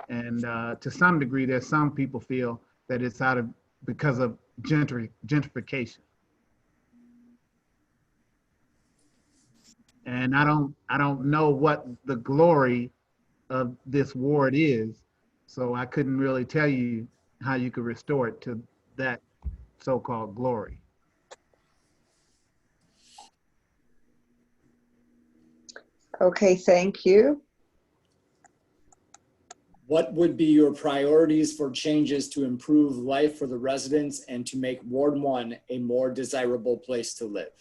And to some degree, there's some people feel that it's because of gentrification. And I don't know what the glory of this ward is, so I couldn't really tell you how you could restore it to that so-called glory. Okay, thank you. What would be your priorities for changes to improve life for the residents and to make Ward 1 a more desirable place to live?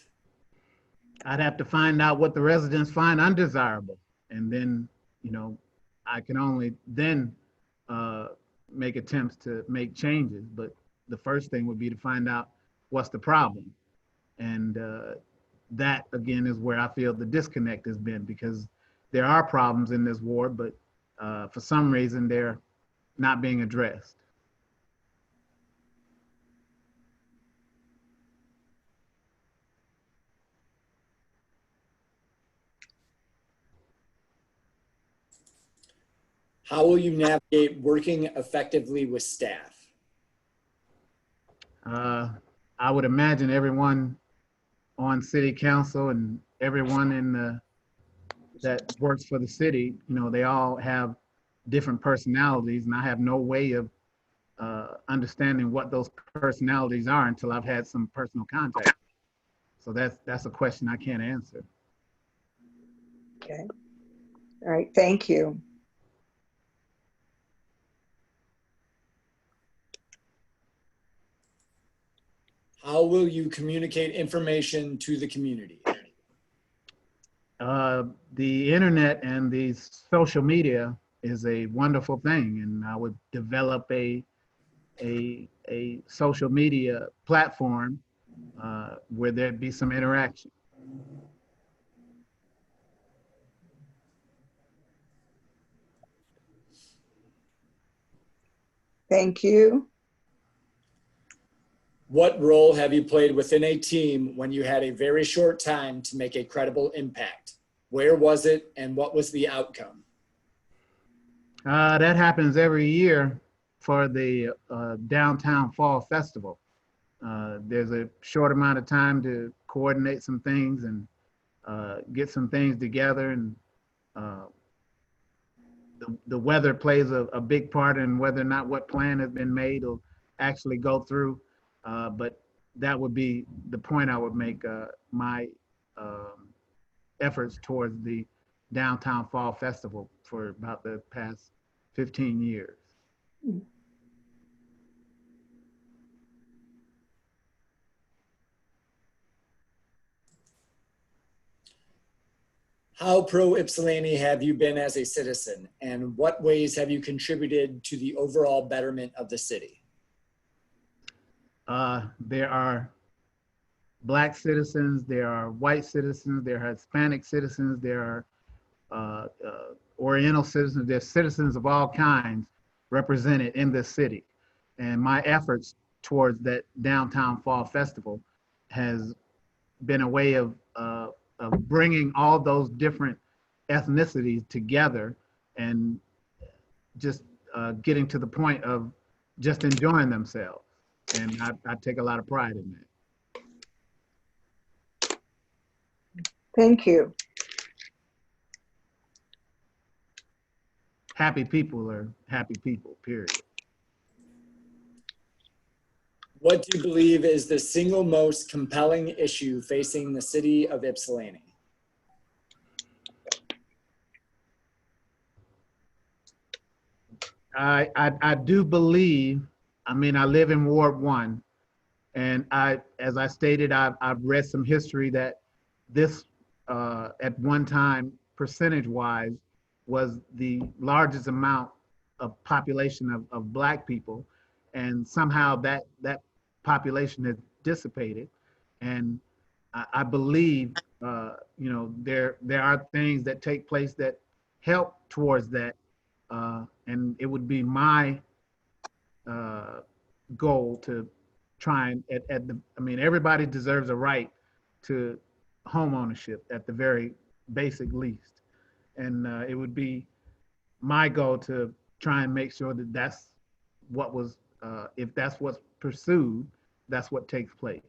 I'd have to find out what the residents find undesirable. And then, I can only then make attempts to make changes. But the first thing would be to find out what's the problem. And that, again, is where I feel the disconnect has been, because there are problems in this ward, but for some reason, they're not being addressed. How will you navigate working effectively with staff? I would imagine everyone on city council and everyone that works for the city, they all have different personalities, and I have no way of understanding what those personalities are until I've had some personal contact. So that's a question I can't answer. Okay. All right. Thank you. How will you communicate information to the community? The internet and the social media is a wonderful thing, and I would develop a social media platform where there'd be some interaction. Thank you. What role have you played within a team when you had a very short time to make a credible impact? Where was it and what was the outcome? That happens every year for the Downtown Fall Festival. There's a short amount of time to coordinate some things and get some things together, and the weather plays a big part in whether or not what plan has been made will actually go through. But that would be the point I would make my efforts towards the Downtown Fall Festival for about the past 15 years. How pro Ypsilanti have you been as a citizen, and what ways have you contributed to the overall betterment of the city? There are Black citizens, there are white citizens, there are Hispanic citizens, there are Oriental citizens, there's citizens of all kinds represented in this city. And my efforts towards that Downtown Fall Festival has been a way of bringing all those different ethnicities together and just getting to the point of just enjoying themselves. And I take a lot of pride in that. Thank you. Happy people are happy people, period. What do you believe is the single most compelling issue facing the city of Ypsilanti? I do believe, I mean, I live in Ward 1, and as I stated, I've read some history that this, at one time, percentage-wise, was the largest amount of population of Black people, and somehow that population has dissipated. And I believe, you know, there are things that take place that help towards that, and it would be my goal to try and I mean, everybody deserves a right to home ownership at the very basic least. And it would be my goal to try and make sure that that's what was, if that's what's pursued, that's what takes place.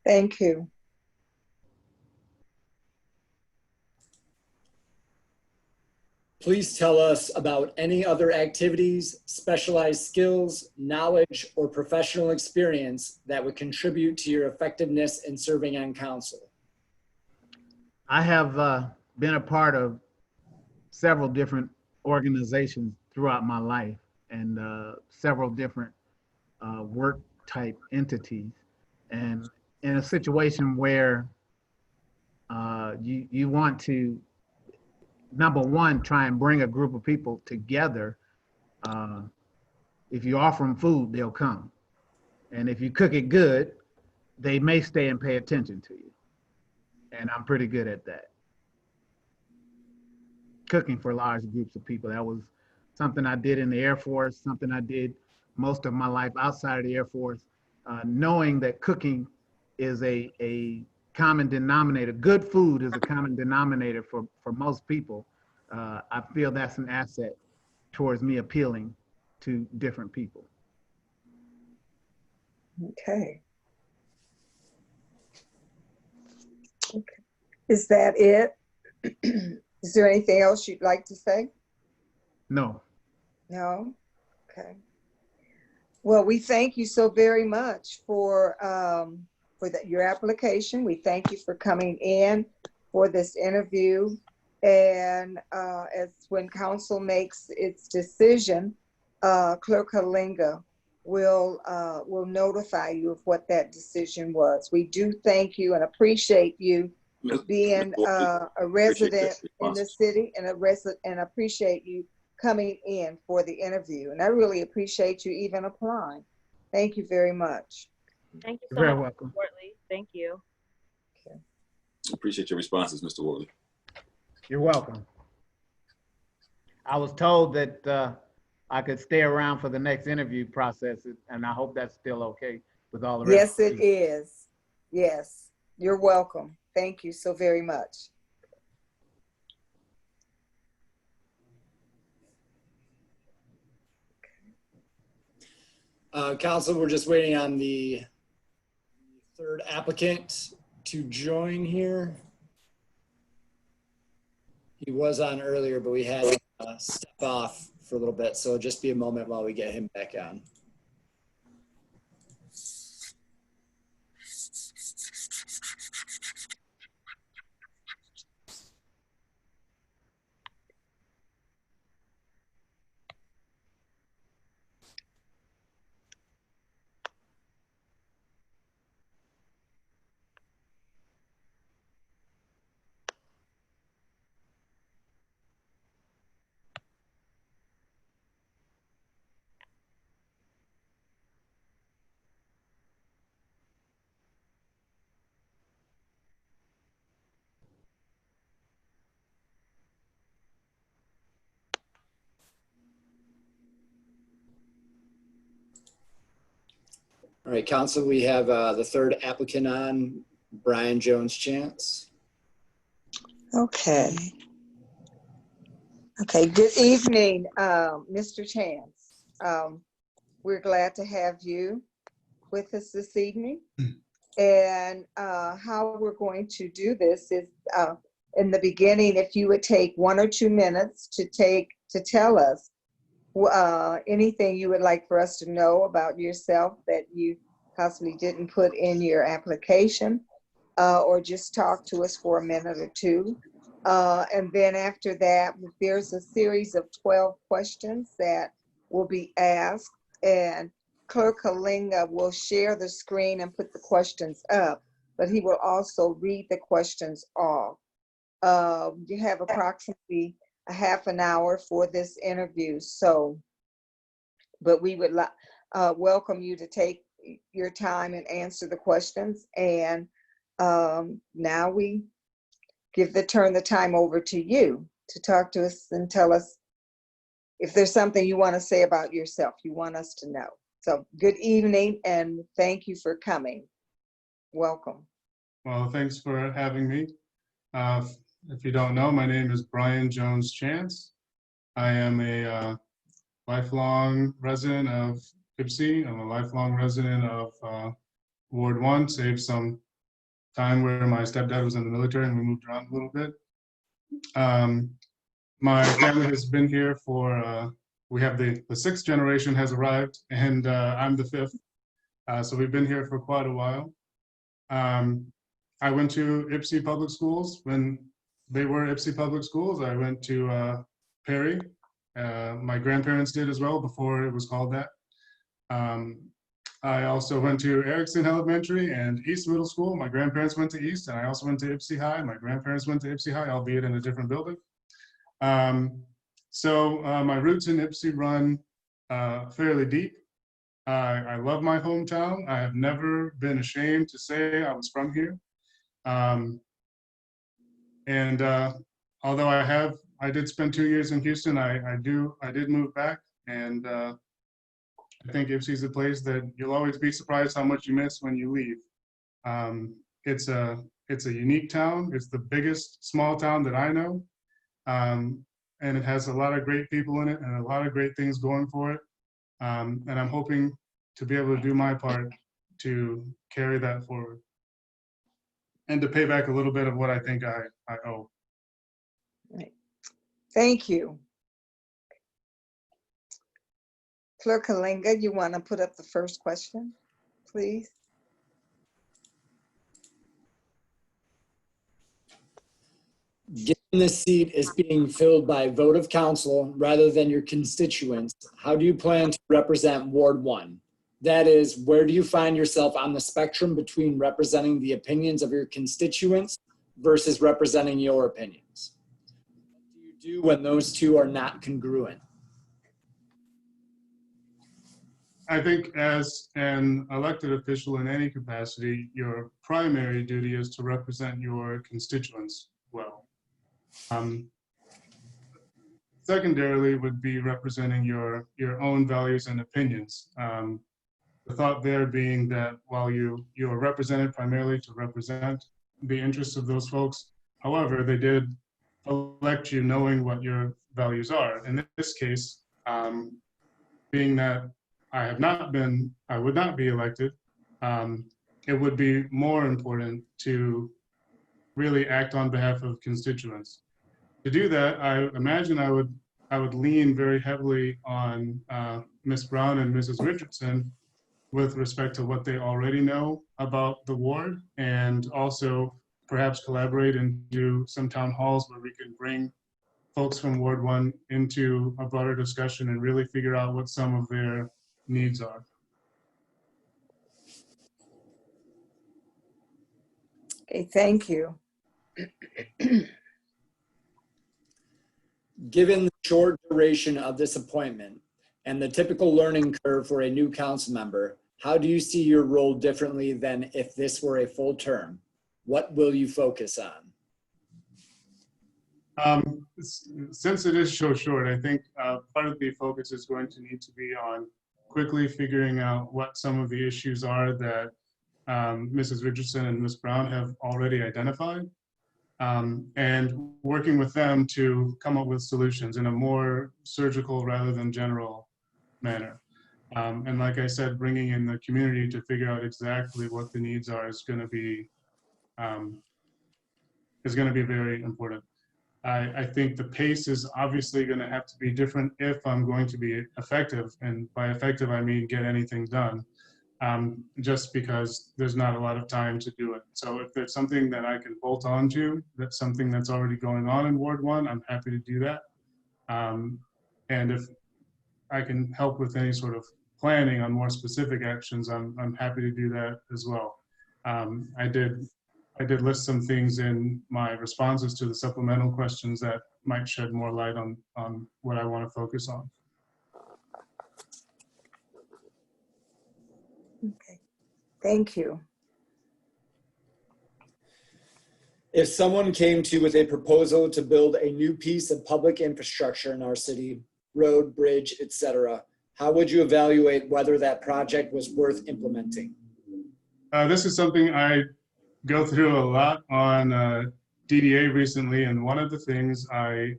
Thank you. Please tell us about any other activities, specialized skills, knowledge, or professional experience that would contribute to your effectiveness in serving on council. I have been a part of several different organizations throughout my life, and several different work type entities. And in a situation where you want to, number one, try and bring a group of people together. If you offer them food, they'll come. And if you cook it good, they may stay and pay attention to you. And I'm pretty good at that. Cooking for large groups of people. That was something I did in the Air Force, something I did most of my life outside of the Air Force. Knowing that cooking is a common denominator. Good food is a common denominator for most people. I feel that's an asset towards me appealing to different people. Okay. Okay. Is that it? Is there anything else you'd like to say? No. No? Okay. Well, we thank you so very much for your application. We thank you for coming in for this interview. And as when council makes its decision, Clerk Halinga will notify you of what that decision was. We do thank you and appreciate you being a resident in the city and appreciate you coming in for the interview. And I really appreciate you even applying. Thank you very much. Thank you so You're very much, welcome. Mr. Wortley. Thank you. Okay. Appreciate your responses, Mr. Worley. You're welcome. I was told that I could stay around for the next interview process, and I hope that's still okay with all the rest. Yes, it is. Yes, you're welcome. Thank you so very much. Council, we're just waiting on the third applicant to join here. He was on earlier, but we had to step off for a little bit, so just be a moment while we get him back on. All right, Council, we have the third applicant on, Brian Jones-Chance. Okay. Okay, good evening, Mr. Chance. We're glad to have you with us this evening. And how we're going to do this is in the beginning, if you would take 1 or 2 minutes to tell us anything you would like for us to know about yourself that you possibly didn't put in your application, or just talk to us for a minute or two. And then after that, there's a series of 12 questions that will be asked, and Clerk Halinga will share the screen and put the questions up, but he will also read the questions off. You have approximately a half an hour for this interview, but we would welcome you to take your time and answer the questions. And now we turn the time over to you to talk to us and tell us if there's something you want to say about yourself, you want us to know. So good evening and thank you for coming. Welcome. Well, thanks for having me. If you don't know, my name is Brian Jones-Chance. I am a lifelong resident of Ypsi. I'm a lifelong resident of Ward 1, save some time where my stepdad was in the military and we moved around a little bit. My family has been here for, we have the 6th generation has arrived, and I'm the 5th. So we've been here for quite a while. I went to Ypsi Public Schools when they were Ypsi Public Schools. I went to Perry. My grandparents did as well before it was called that. I also went to Erickson Elementary and East Middle School. My grandparents went to East, and I also went to Ypsi High. My grandparents went to Ypsi High, albeit in a different building. So my roots in Ypsi run fairly deep. I love my hometown. I have never been ashamed to say I was from here. And although I did spend 2 years in Houston, I did move back, and I think Ypsi is a place that you'll always be surprised how much you miss when you leave. It's a unique town. It's the biggest small town that I know. And it has a lot of great people in it and a lot of great things going for it. And I'm hoping to be able to do my part to carry that forward and to pay back a little bit of what I think I owe. Right. Thank you. Clerk Kalinga, you want to put up the first question, please? Given this seat is being filled by vote of council rather than your constituents, how do you plan to represent Ward 1? That is, where do you find yourself on the spectrum between representing the opinions of your constituents versus representing your opinions? What do you do when those two are not congruent? I think as an elected official in any capacity, your primary duty is to represent your constituents well. Secondarily would be representing your own values and opinions. The thought there being that while you are represented primarily to represent the interests of those folks, however, they did elect you knowing what your values are. In this case, being that I would not be elected, it would be more important to really act on behalf of constituents. To do that, I imagine I would lean very heavily on Ms. Brown and Mrs. Richardson with respect to what they already know about the ward, and also perhaps collaborate and do some town halls where we can bring folks from Ward 1 into a broader discussion and really figure out what some of their needs are. Okay, thank you. Given the short duration of this appointment and the typical learning curve for a new council member, how do you see your role differently than if this were a full term? What will you focus on? Since it is so short, I think part of the focus is going to need to be on quickly figuring out what some of the issues are that Mrs. Richardson and Ms. Brown have already identified, and working with them to come up with solutions in a more surgical rather than general manner. And like I said, bringing in the community to figure out exactly what the needs are is going to be very important. I think the pace is obviously going to have to be different if I'm going to be effective. And by effective, I mean get anything done, just because there's not a lot of time to do it. So if there's something that I can bolt on to, that's something that's already going on in Ward 1, I'm happy to do that. And if I can help with any sort of planning on more specific actions, I'm happy to do that as well. I did list some things in my responses to the supplemental questions that might shed more light on what I want to focus on. Okay, thank you. If someone came to you with a proposal to build a new piece of public infrastructure in our city, road, bridge, etc., how would you evaluate whether that project was worth implementing? This is something I go through a lot on DDA recently, and one of the things I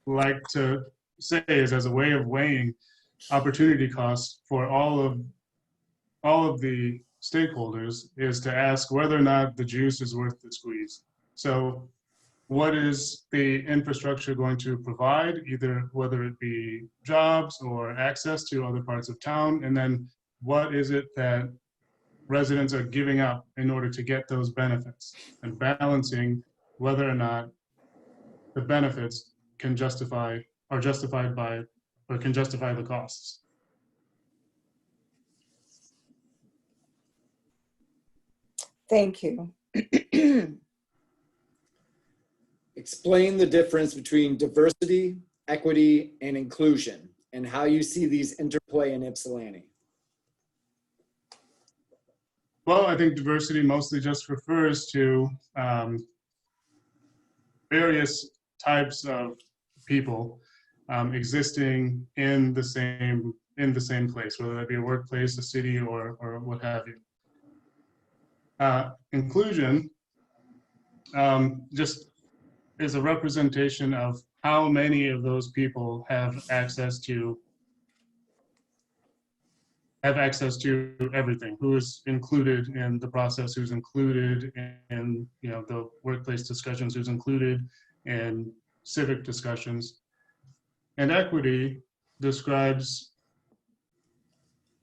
like to say is, as a way of weighing opportunity costs for all of the stakeholders, is to ask whether or not the juice is worth the squeeze. So what is the infrastructure going to provide, either whether it be jobs or access to other parts of town, and then what is it that residents are giving up in order to get those benefits, and balancing whether or not the benefits can justify the costs. Thank you. Explain the difference between diversity, equity, and inclusion, and how you see these interplay in Ypsilanti. Well, I think diversity mostly just refers to various types of people existing in the same place, whether that be a workplace, a city, or what have you. Inclusion just is a representation of how many of those people have access to everything, who is included in the process, who's included in the workplace discussions, who's included and civic discussions. And equity describes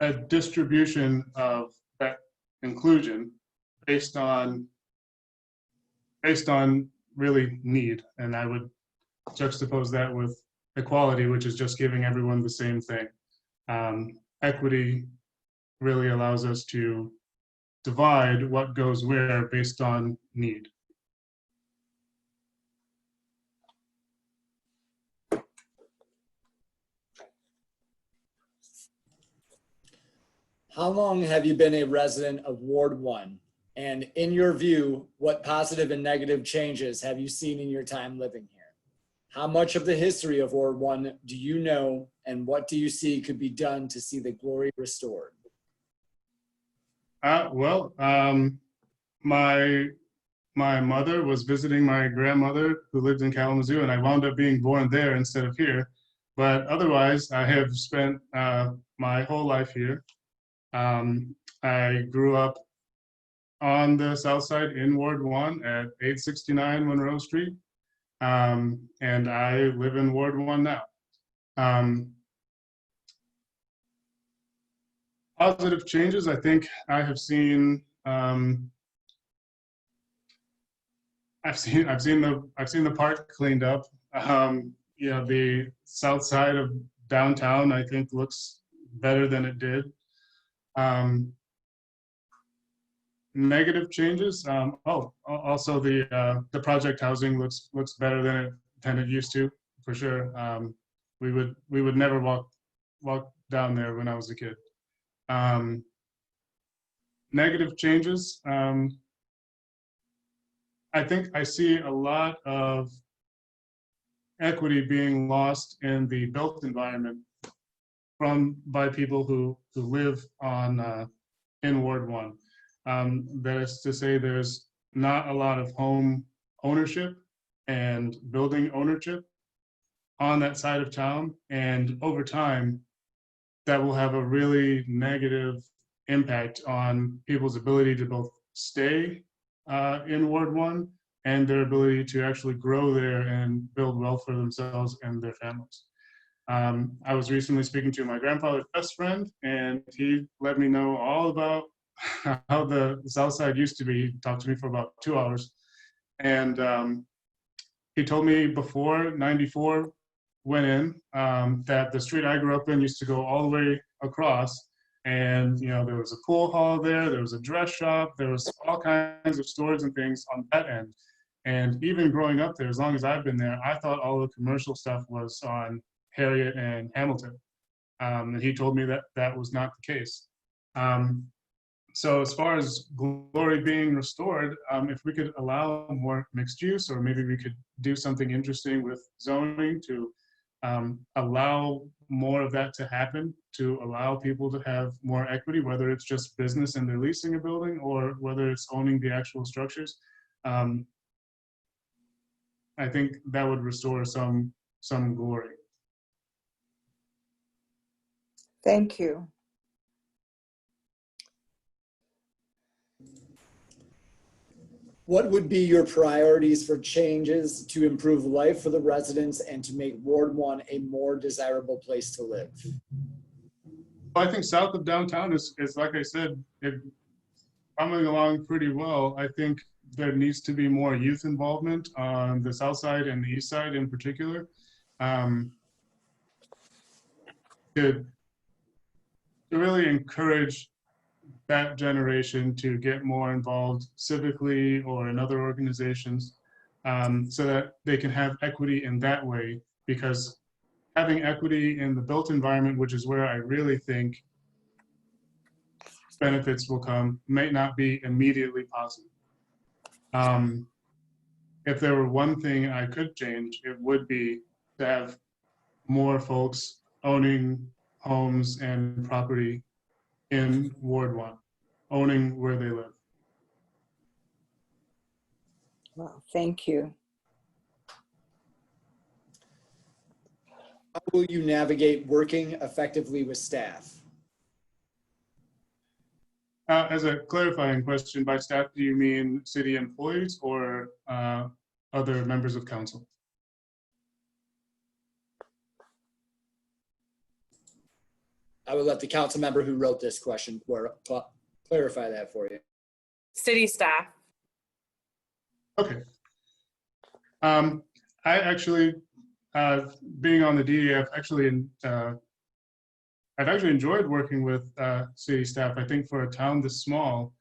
a distribution of that inclusion based on really need. And I would juxtapose that with equality, which is just giving everyone the same thing. Equity really allows us to divide what goes where based on need. How long have you been a resident of Ward 1? And in your view, what positive and negative changes have you seen in your time living here? How much of the history of Ward 1 do you know, and what do you see could be done to see the glory restored? My mother was visiting my grandmother who lived in Kalamazoo, and I wound up being born there instead of here. But otherwise, I have spent my whole life here. I grew up on the south side in Ward 1 at 869 Monroe Street, and I live in Ward 1 now. Positive changes, I think I have seen. I've seen the park cleaned up. You know, the south side of downtown, I think, looks better than it did. Negative changes. Also the project housing looks better than it used to, for sure. We would never walk down there when I was a kid. Negative changes. I think I see a lot of equity being lost in the built environment by people who live in Ward 1. That is to say, there's not a lot of home ownership and building ownership on that side of town, and over time, that will have a really negative impact on people's ability to both stay in Ward 1 and their ability to actually grow there and build wealth for themselves and their families. I was recently speaking to my grandfather's best friend, and he let me know all about how the south side used to be. He talked to me for about 2 hours. And he told me before 94 went in, that the street I grew up in used to go all the way across. And, you know, there was a pool hall there was a dress shop, there was all kinds of stores and things on that end. And even growing up there, as long as I've been there, I thought all the commercial stuff was on Harriet and Hamilton. And he told me that that was not the case. So as far as glory being restored, if we could allow more mixed use, or maybe we could do something interesting with zoning to allow more of that to happen, to allow people to have more equity, whether it's just business and they're leasing a building or whether it's owning the actual structures. I think that would restore some glory. Thank you. What would be your priorities for changes to improve life for the residents and to make Ward 1 a more desirable place to live? I think south of downtown is like I said, coming along pretty well. I think there needs to be more youth involvement on the south side and the east side in particular. To really encourage that generation to get more involved civically or in other organizations, so that they can have equity in that way, because having equity in the built environment, which is where I really think benefits will come, may not be immediately possible. If there were one thing I could change, it would be to have more folks owning homes and property in Ward 1, owning where they live. Well, thank you. How will you navigate working effectively with staff? As a clarifying question, by staff, do you mean city employees or other members of council. I will let the council member who wrote this question clarify that for you. City staff. Okay. I actually, being on the DEF, I've actually enjoyed working with city staff. I think for a town this small,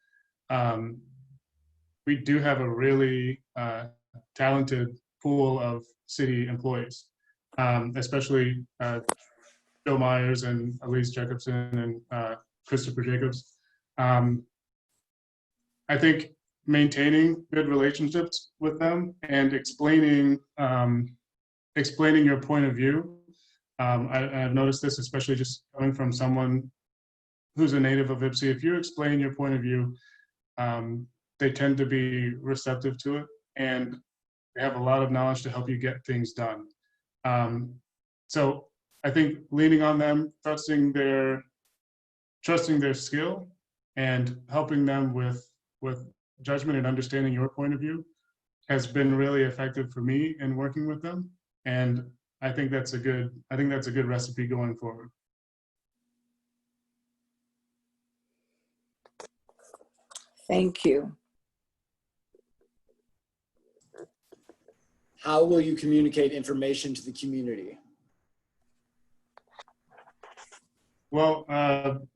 we do have a really talented pool of city employees, especially Bill Myers and Elise Jacobson and Christopher Jacobs. I think maintaining good relationships with them and explaining your point of view. I've noticed this, especially just coming from someone who's a native of Ypsi. If you explain your point of view, they tend to be receptive to it, and they have a lot of knowledge to help you get things done. So I think leaning on them, trusting their skill, and helping them with judgment and understanding your point of view has been really effective for me in working with them. And I think that's a good recipe going forward. Thank you. How will you communicate information to the community? Well,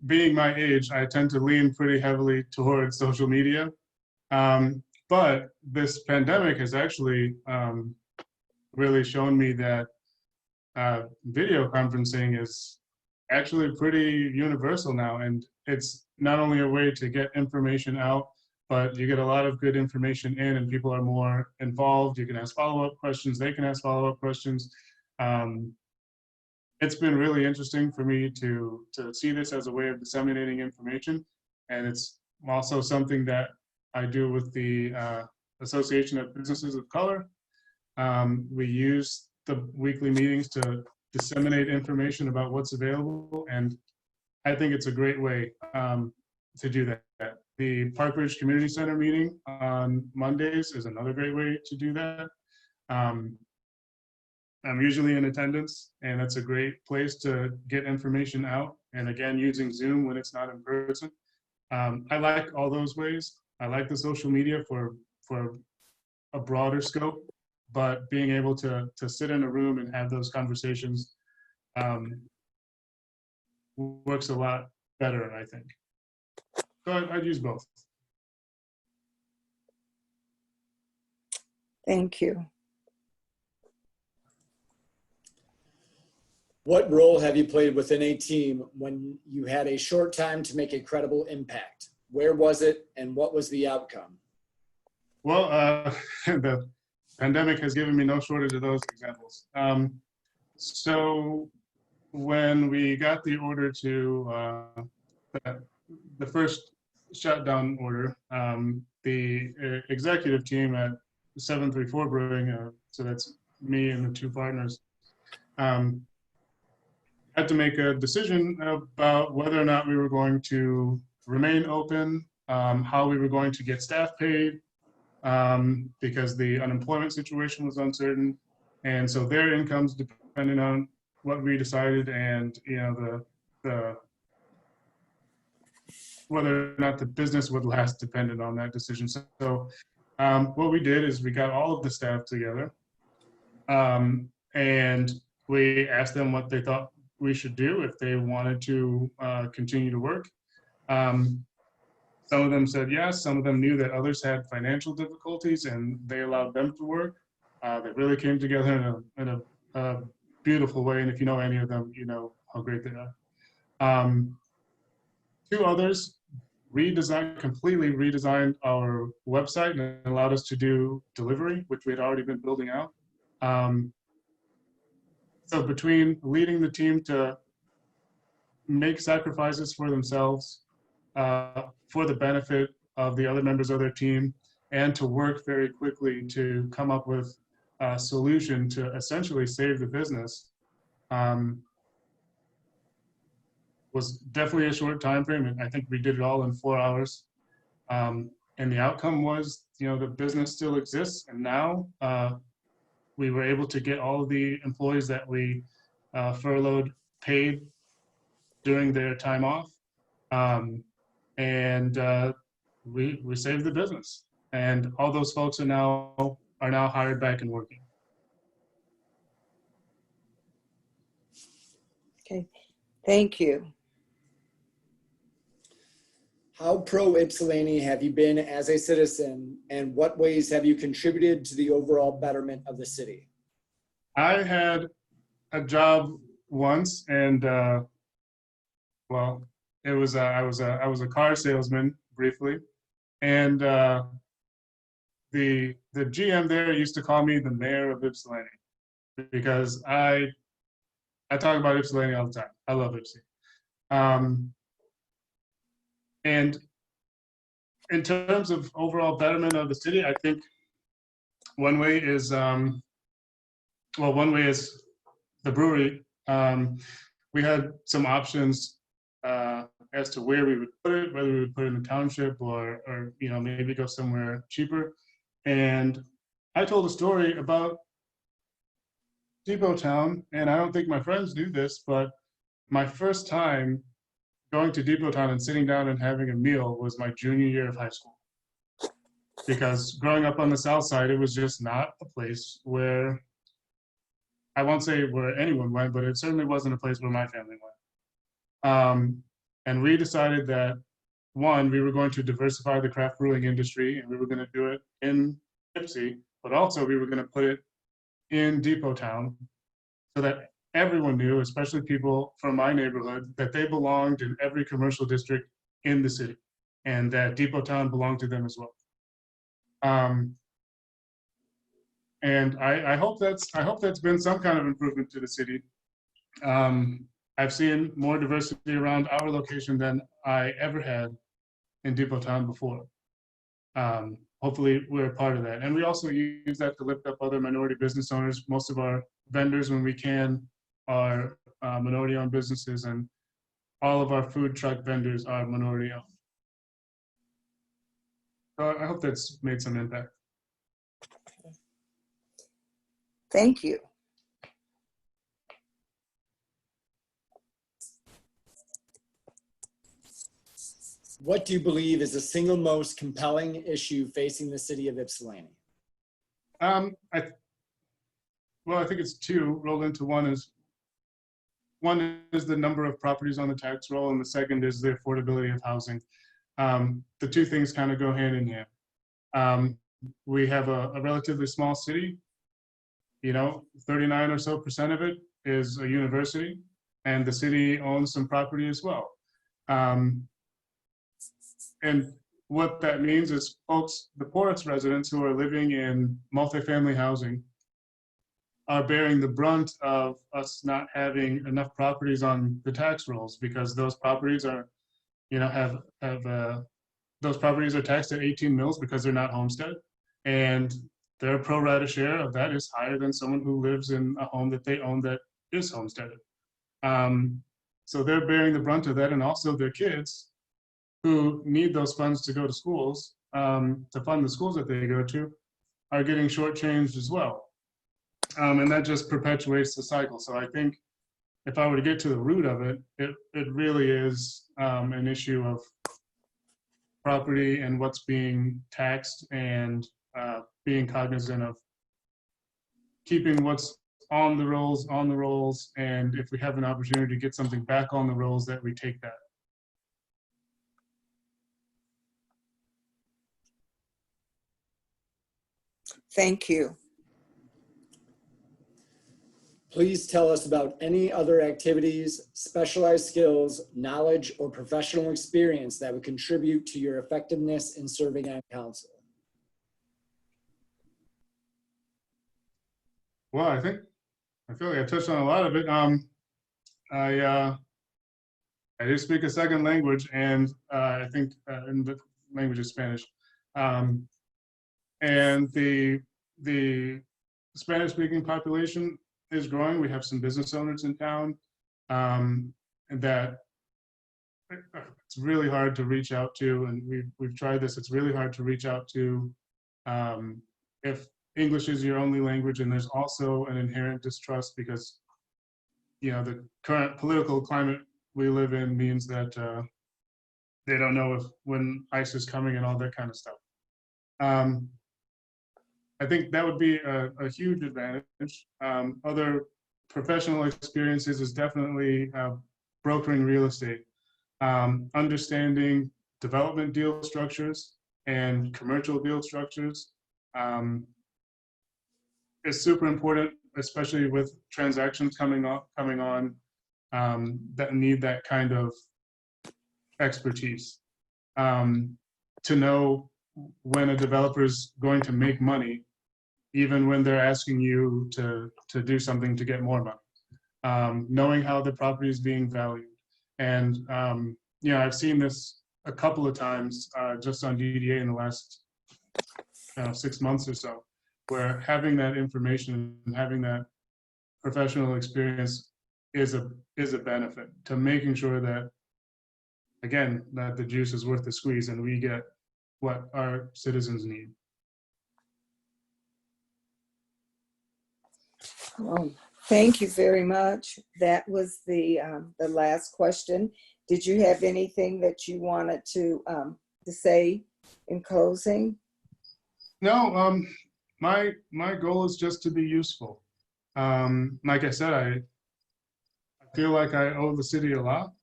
being my age, I tend to lean pretty heavily towards social media. But this pandemic has actually really shown me that video conferencing is actually pretty universal now. And it's not only a way to get information out, but you get a lot of good information in and people are more involved. You can ask follow-up questions. They can ask follow-up questions. It's been really interesting for me to see this as a way of disseminating information. And it's also something that I do with the Association of Businesses of Color. We use the weekly meetings to disseminate information about what's available. And I think it's a great way to do that. The Park Ridge Community Center meeting on Mondays is another great way to do that. I'm usually in attendance, and that's a great place to get information out. And again, using Zoom when it's not in person. I like all those ways. I like the social media for a broader scope, but being able to sit in a room and have those conversations works a lot better, I think. So I'd use both. Thank you. What role have you played within a team when you had a short time to make a credible impact? Where was it and what was the outcome? Well, the pandemic has given me no shortage of those examples. So when we got the order to, the first shutdown order, the executive team at 734 Brewing, so that's me and the two partners, had to make a decision about whether or not we were going to remain open, how we were going to get staff paid, because the unemployment situation was uncertain. And so their incomes depended on what we decided, and the whether or not the business would last depended on that decision. So what we did is we got all of the staff together, and we asked them what they thought we should do if they wanted to continue to work. Some of them said yes. Some of them knew that others had financial difficulties, and they allowed them to work. They really came together in a beautiful way. And if you know any of them, you know how great they are. Two others completely redesigned our website and allowed us to do delivery, which we had already been building out. So between leading the team to make sacrifices for themselves, for the benefit of the other members of their team, and to work very quickly to come up with a solution to essentially save the business, was definitely a short time frame. And I think we did it all in 4 hours. the outcome was, the business still exists. And now we were able to get all of the employees that we furloughed paid during their time off. And we saved the business. And all those folks are now hired back and working. Okay, thank you. How pro Ypsilanti have you been as a citizen, and what ways have you contributed to the overall betterment of the city? I had a job once, and well, it was I was a car salesman briefly, and the GM there used to call me the mayor of Ypsilanti because I talk about Ypsilanti all the time. I love Ypsi. And in terms of overall betterment of the city, I think one way is the brewery. We had some options as to where we would put it, whether we would put it in the township or maybe go somewhere cheaper. And I told a story about Depot Town, and I don't think my friends knew this, but my first time going to Depot Town and sitting down and having a meal was my junior year of high school. Because growing up on the South Side, it was just not a place where, I won't say where anyone went, but it certainly wasn't a place where my family went. And we decided that, one, we were going to diversify the craft brewing industry, and we were going to do it in Ypsi, but also we were going to put it in Depot Town so that everyone knew, especially people from my neighborhood, that they belonged in every commercial district in the city, and that Depot Town belonged to them as well. And I hope that's been some kind of improvement to the city. I've seen more diversity around our location than I ever had in Depot Town before. Hopefully we're a part of that. And we also use that to lift up other minority business owners. Most of our vendors, when we can, are minority-owned businesses, and all of our food truck vendors are minority-owned. So I hope that's made some impact. Thank you. What do you believe is the single most compelling issue facing the city of Ypsilanti? I think it's two rolled into one. One is the number of properties on the tax roll, and the second is the affordability of housing. The two things kind of go hand in hand. We have a relatively small city. 39% or so of it is a university, and the city owns some property as well. And what that means is folks, the poorest residents who are living in multifamily housing are bearing the brunt of us not having enough properties on the tax rolls, because those properties are, those properties are taxed at 18 mils because they're not homestead, and their pro rata share of that is higher than someone who lives in a home that they own that is homesteaded. So they're bearing the brunt of that, and also their kids who need those funds to go to schools, to fund the schools that they go to, are getting shortchanged as well. And that just perpetuates the cycle. So I think if I were to get to the root of it, it really is an issue of property and what's being taxed, and being cognizant of keeping what's on the rolls, and if we have an opportunity to get something back on the rolls, that we take that. Thank you. Please tell us about any other activities, specialized skills, knowledge, or professional experience that would contribute to your effectiveness in serving on council. Well, I feel like I touched on a lot of it. I do speak a second language, and I think in the language is Spanish. And the Spanish-speaking population is growing. We have some business owners in town, and that it's really hard to reach out to, and we've tried this. It's really hard to reach out to if English is your only language, and there's also an inherent distrust because the current political climate we live in means that they don't know when ICE is coming and all that kind of stuff. I think that would be a huge advantage. Other professional experiences is definitely brokering real estate. Understanding development deal structures and commercial deal structures is super important, especially with transactions coming on that need that kind of expertise. To know when a developer is going to make money, even when they're asking you to do something to get more money. Knowing how the property is being valued. And I've seen this a couple of times just on DDA in the last 6 months or so, where having that information and having that professional experience is a benefit to making sure that, again, that the juice is worth the squeeze and we get what our citizens need. Well, thank you very much. That was the last question. Did you have anything that you wanted to say in closing? No, my goal is just to be useful. Like I said, I feel like I owe the city a lot.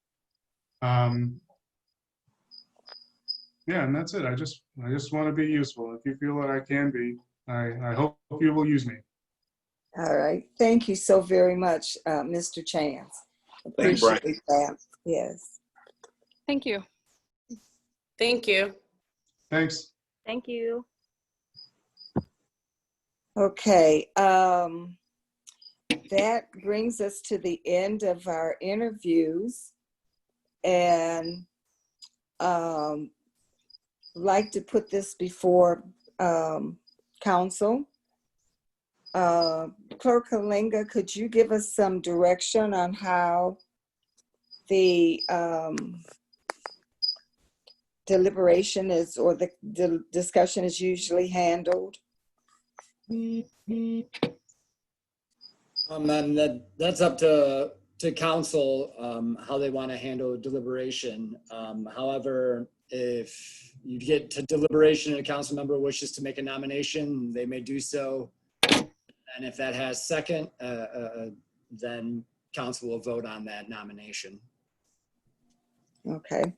Yeah, and that's it. I just want to be useful. If you feel that I can be, I hope you will use me. All right. Thank you so very much, Mr. Chance. Thank you, Brian. Appreciate that. Yes. Thank you. Thank you. Thanks. Thank you. Okay. That brings us to the end of our interviews, and like to put this before council. Clerk Kalinga, could you give us some direction on how the deliberation is, or the discussion is usually handled? And that's up to council, how they want to handle deliberation. However, if you get to deliberation and a council member wishes to make a nomination, they may do so. And if that has second, then council will vote on that nomination. Okay.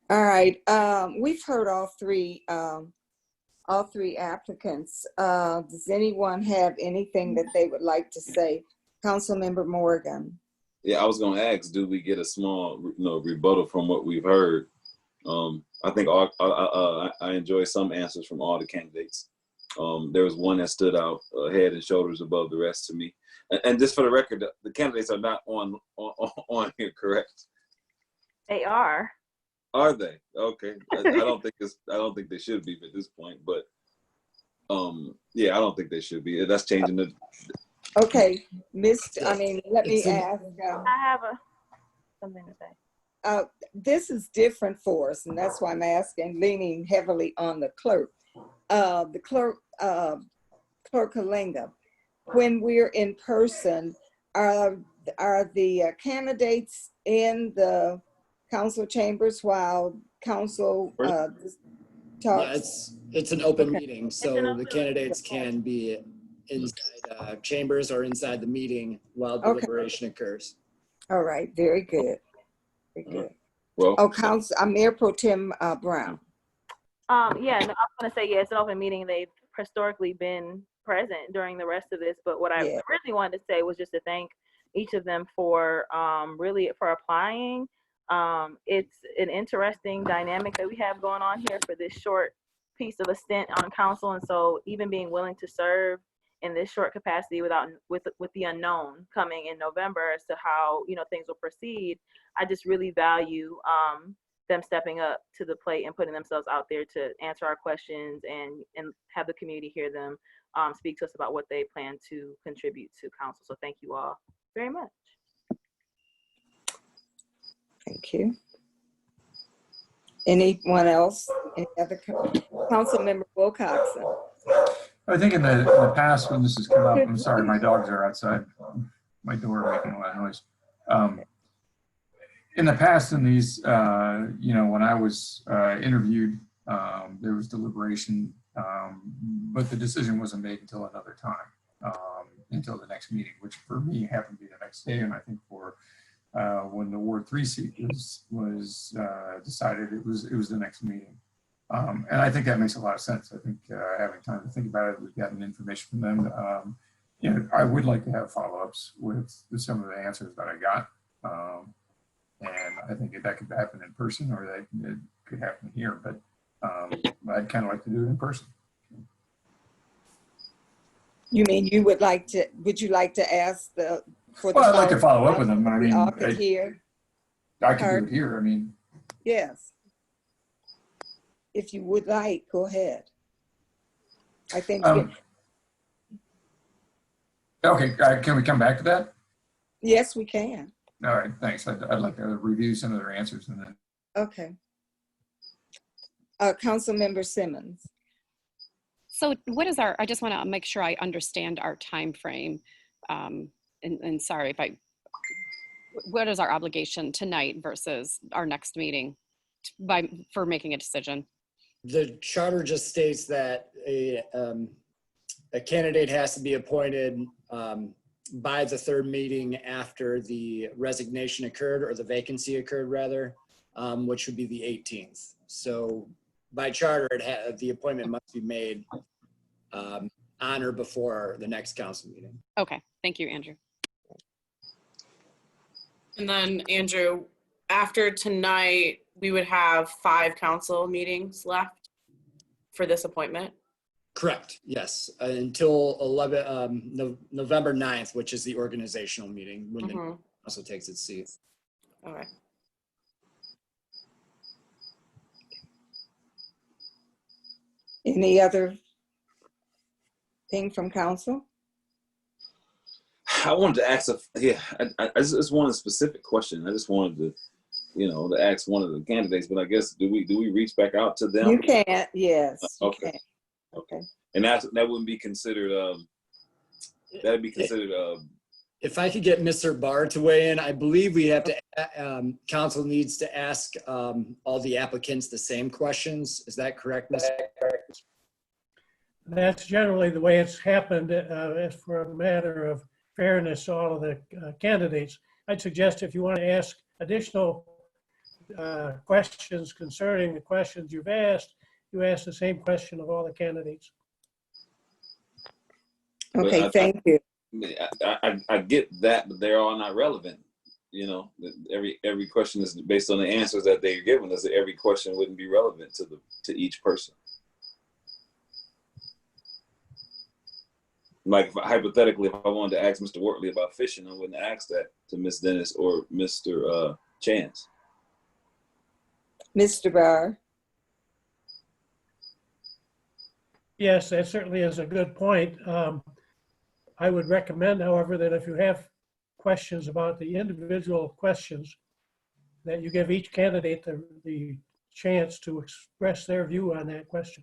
All right. We've heard all three applicants. Does anyone have anything that they would like to say? Councilmember Morgan. Yeah, I was going to ask, do we get a small rebuttal from what we've heard? I think I enjoy some answers from all the candidates. There was one that stood out head and shoulders above the rest to me. And just for the record, the candidates are not on here, correct? They are. Are they? Okay. I don't think they should be at this point, but yeah, I don't think they should be. That's changing the. Okay, let me ask. I have something to say. This is different for us, and that's why I'm asking, leaning heavily on the clerk. The clerk Kalinga, when we're in person, are the candidates in the council chambers while council talks? Yeah, it's an open meeting, so the candidates can be inside chambers or inside the meeting while deliberation occurs. All right, very good. Very good. Well, Mayor Pro Tem Brown. Yeah, no, I was gonna say, yeah, it's an open meeting. They've historically been present during the rest of this, but what I really wanted to say was just to thank each of them for really for applying. It's an interesting dynamic that we have going on here for this short piece of a stint on council, and so even being willing to serve in this short capacity with the unknown coming in November as to how things will proceed, I just really value them stepping up to the plate and putting themselves out there to answer our questions and have the community hear them speak to us about what they plan to contribute to council. So thank you all very much. Thank you. Anyone else? Any other Councilmember Wilcoxon? I think in the past when this has come up, I'm sorry, my dogs are outside my door making a lot of noise. In the past, in these, when I was interviewed, there was deliberation, but the decision wasn't made until another time, until the next meeting, which for me happened to be the next day. And I think for when the Ward 3 seat was decided, it was the next meeting. And I think that makes a lot of sense. I think having time to think about it, we've gotten information from them. I would like to have follow-ups with some of the answers that I got. And I think that could happen in person, or that it could happen here, but I'd kind of like to do it in person. You mean you would like to, would you like to ask the, for the Well, I'd like to follow up with them. I mean, all could hear? I could do it here. I mean, Yes. If you would like, go ahead. I think. Okay, can we come back to that? Yes, we can. All right, thanks. I'd like to review some of their answers and then. Okay. Councilmember Simmons. So what is our, I just want to make sure I understand our time frame. And sorry if what is our obligation tonight versus our next meeting for making a decision? The charter just states that a candidate has to be appointed by the third meeting after the resignation occurred, or the vacancy occurred rather, which would be the 18th. So by charter, the appointment must be made on or before the next council meeting. Okay, thank you, Andrew. And then Andrew, after tonight, we would have 5 council meetings left for this appointment. Correct, yes, until November 9th, which is the organizational meeting when the council takes its seat. Okay. Any other thing from council? I wanted to ask I just wanted a specific question. I just wanted to, to ask one of the candidates, but I guess do we reach back out to them? You can, yes. Okay. You can. Okay. And that wouldn't be considered that'd be considered if I could get Mr. Barr to weigh in, I believe we have to council needs to ask all the applicants the same questions. Is that correct, Mr.? That's generally the way it's happened as for a matter of fairness to all of the candidates. I'd suggest if you want to ask additional questions concerning the questions you've asked, you ask the same question of all the candidates. Okay, thank you. I get that, but they're all not relevant. Every question is based on the answers that they're given us. Every question wouldn't be relevant to each person. Like hypothetically, if I wanted to ask Mr. Wortley about fishing, I wouldn't ask that to Ms. Dennis or Mr. Chance. Mr. Barr. Yes, that certainly is a good point. I would recommend, however, that if you have questions about the individual questions, that you give each candidate the chance to express their view on that question.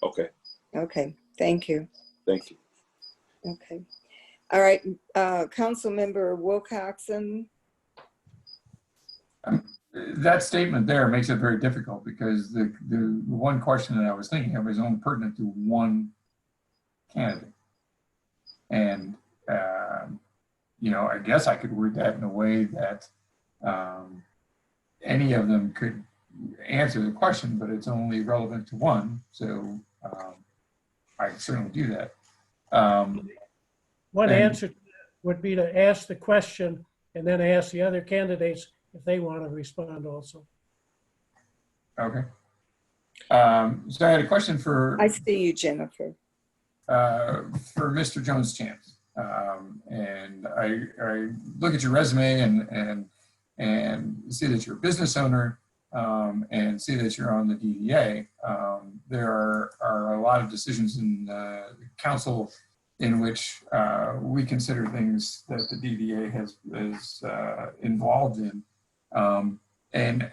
Okay. Okay, thank you. Thank you. Okay. All right, Councilmember Wilcoxon. That statement there makes it very difficult because the one question that I was thinking of is only pertinent to one candidate. And, I guess I could word that in a way that any of them could answer the question, but it's only relevant to one. So I can certainly do that. One answer would be to ask the question and then ask the other candidates if they want to respond also. Okay. So I had a question for... I see you, Jennifer. For Mr. Jones-Chance. And I look at your resume and see that you're a business owner and see that you're on the DDA. There are a lot of decisions in council in which we consider things that the DDA is involved in. And,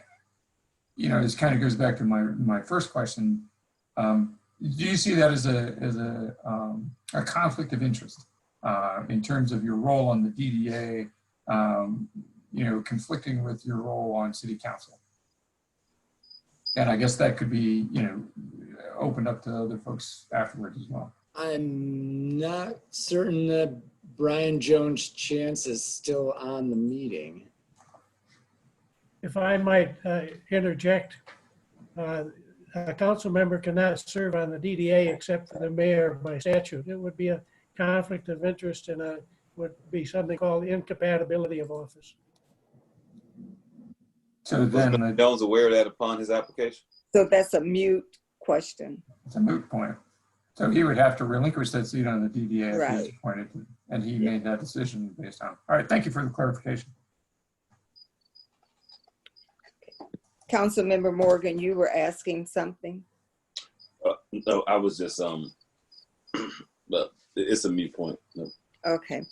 this kind of goes back to my first question. Do you see that as a conflict of interest in terms of your role on the DDA, conflicting with your role on city council? And I guess that could be, opened up to other folks afterwards as well. I'm not certain that Brian Jones Chance is still on the meeting. If I might interject, a council member cannot serve on the DDA except for the mayor by statute. It would be a conflict of interest and would be something called incompatibility of office. So then, was Mr. Jones aware of that upon his application? So that's a mute question. It's a moot point. So he would have to relinquish that seat on the DDA if he was appointed, and he made that decision based on. All right, thank you for the clarification. Councilmember Morgan, you were asking something? No, I was just, but it's a mute point. No. Okay.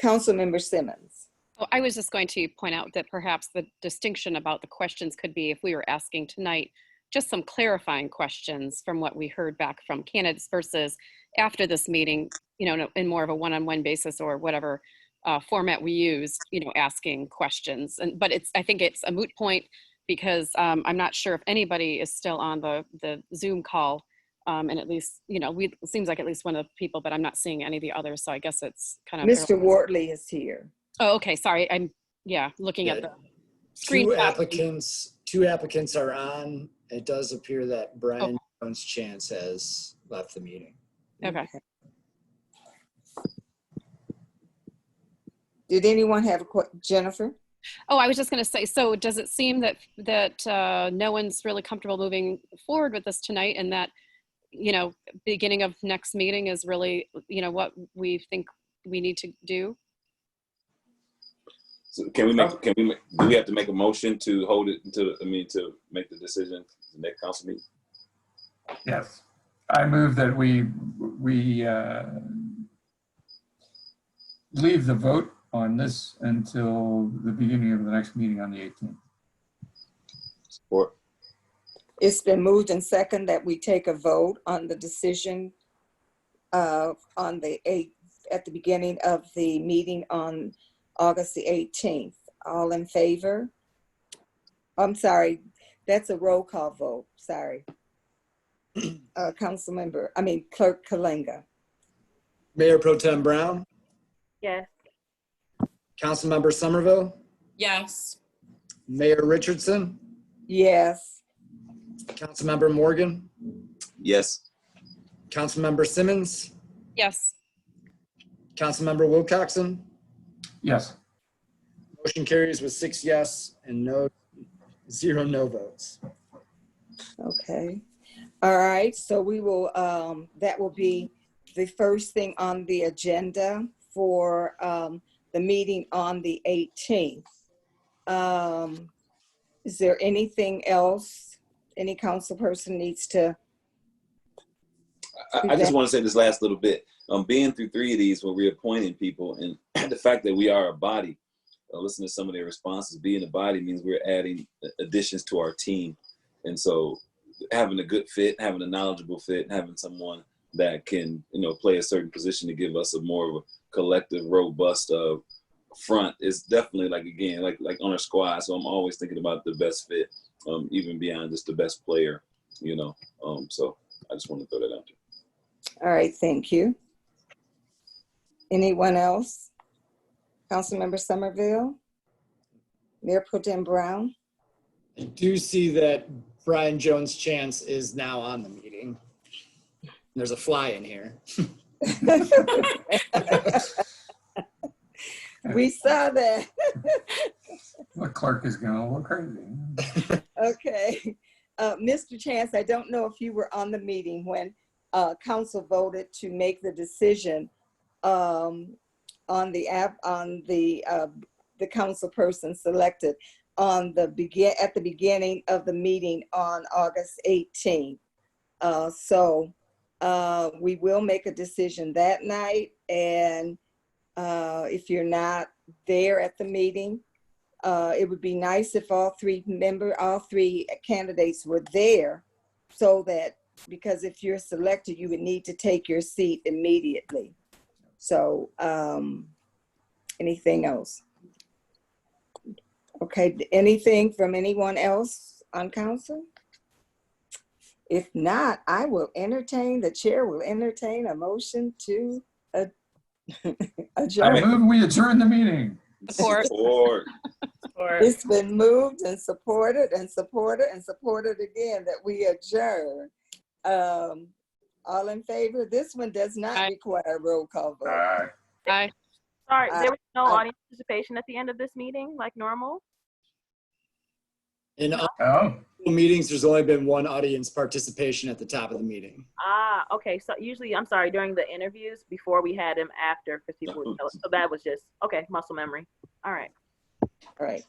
Councilmember Simmons. Well, I was just going to point out that perhaps the distinction about the questions could be if we were asking tonight just some clarifying questions from what we heard back from candidates versus after this meeting, in more of a one-on-one basis or whatever format we use, asking questions. But I think it's a moot point because I'm not sure if anybody is still on the Zoom call. And at least, it seems like at least one of the people, but I'm not seeing any of the others. So I guess it's kind of. Mr. Wortley is here. Oh, okay. Sorry. I'm looking at the screen. Two applicants are on. It does appear that Brian Jones Chance has left the meeting. Okay. Did anyone have a question? Jennifer? Oh, I was just going to say, so does it seem that no one's really comfortable moving forward with this tonight, and that, beginning of next meeting is really, what we think we need to do? So do we have to make a motion to hold it to make the decision the next council meeting? Yes, I move that we leave the vote on this until the beginning of the next meeting on the 18th. Support. It's been moved and second that we take a vote on the decision on the 8th at the beginning of the meeting on August the 18th. All in favor? I'm sorry, that's a roll call vote. Sorry. Clerk Kalenga. Mayor Pro Tem Brown. Yes. Councilmember Somerville. Yes. Mayor Richardson. Yes. Councilmember Morgan. Yes. Councilmember Simmons. Yes. Councilmember Wilcoxon. Yes. Motion carries with 6 yes and 0 no votes. Okay. All right. So we will, that will be the first thing on the agenda for the meeting on the 18th. Is there anything else any council person needs to? I just want to say this last little bit. Being through 3 of these when we're appointing people, and the fact that we are a body, listen to some of their responses. Being a body means we're adding additions to our team. And so having a good fit, having a knowledgeable fit, having someone that can, play a certain position to give us a more of a collective, robust front is definitely like on a squad. So I'm always thinking about the best fit, even beyond just the best player, so I just want to throw that out there. All right, thank you. Anyone else? Councilmember Somerville? Mayor Pro Tem Brown? I do see that Brian Jones Chance is now on the meeting. There's a fly in here. We saw that. The clerk is going to look crazy. Okay. Mr. Chance, I don't know if you were on the meeting when council voted to make the decision on the council person selected at the beginning of the meeting on August 18th. So we will make a decision that night, and if you're not there at the meeting, it would be nice if all three candidates were there, so that, because if you're selected, you would need to take your seat immediately. So anything else? Okay, anything from anyone else on council? If not, the chair will entertain a motion to adjourn. I move we adjourn the meeting. Support. It's been moved and supported and supported and supported again that we adjourn. All in favor? This one does not require a roll call vote. Aye. Sorry, there was no audience participation at the end of this meeting, like normal? In all meetings, there's only been one audience participation at the top of the meeting. Ah, okay. So usually, I'm sorry, during the interviews, before we had them after, because people would tell us. So that was just, okay, muscle memory. All right. All right.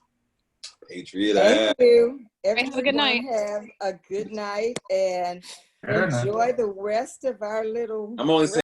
Patriot. Thank you. Have a good night. Have a good night and Good night. enjoy the rest of our little. I'm only saying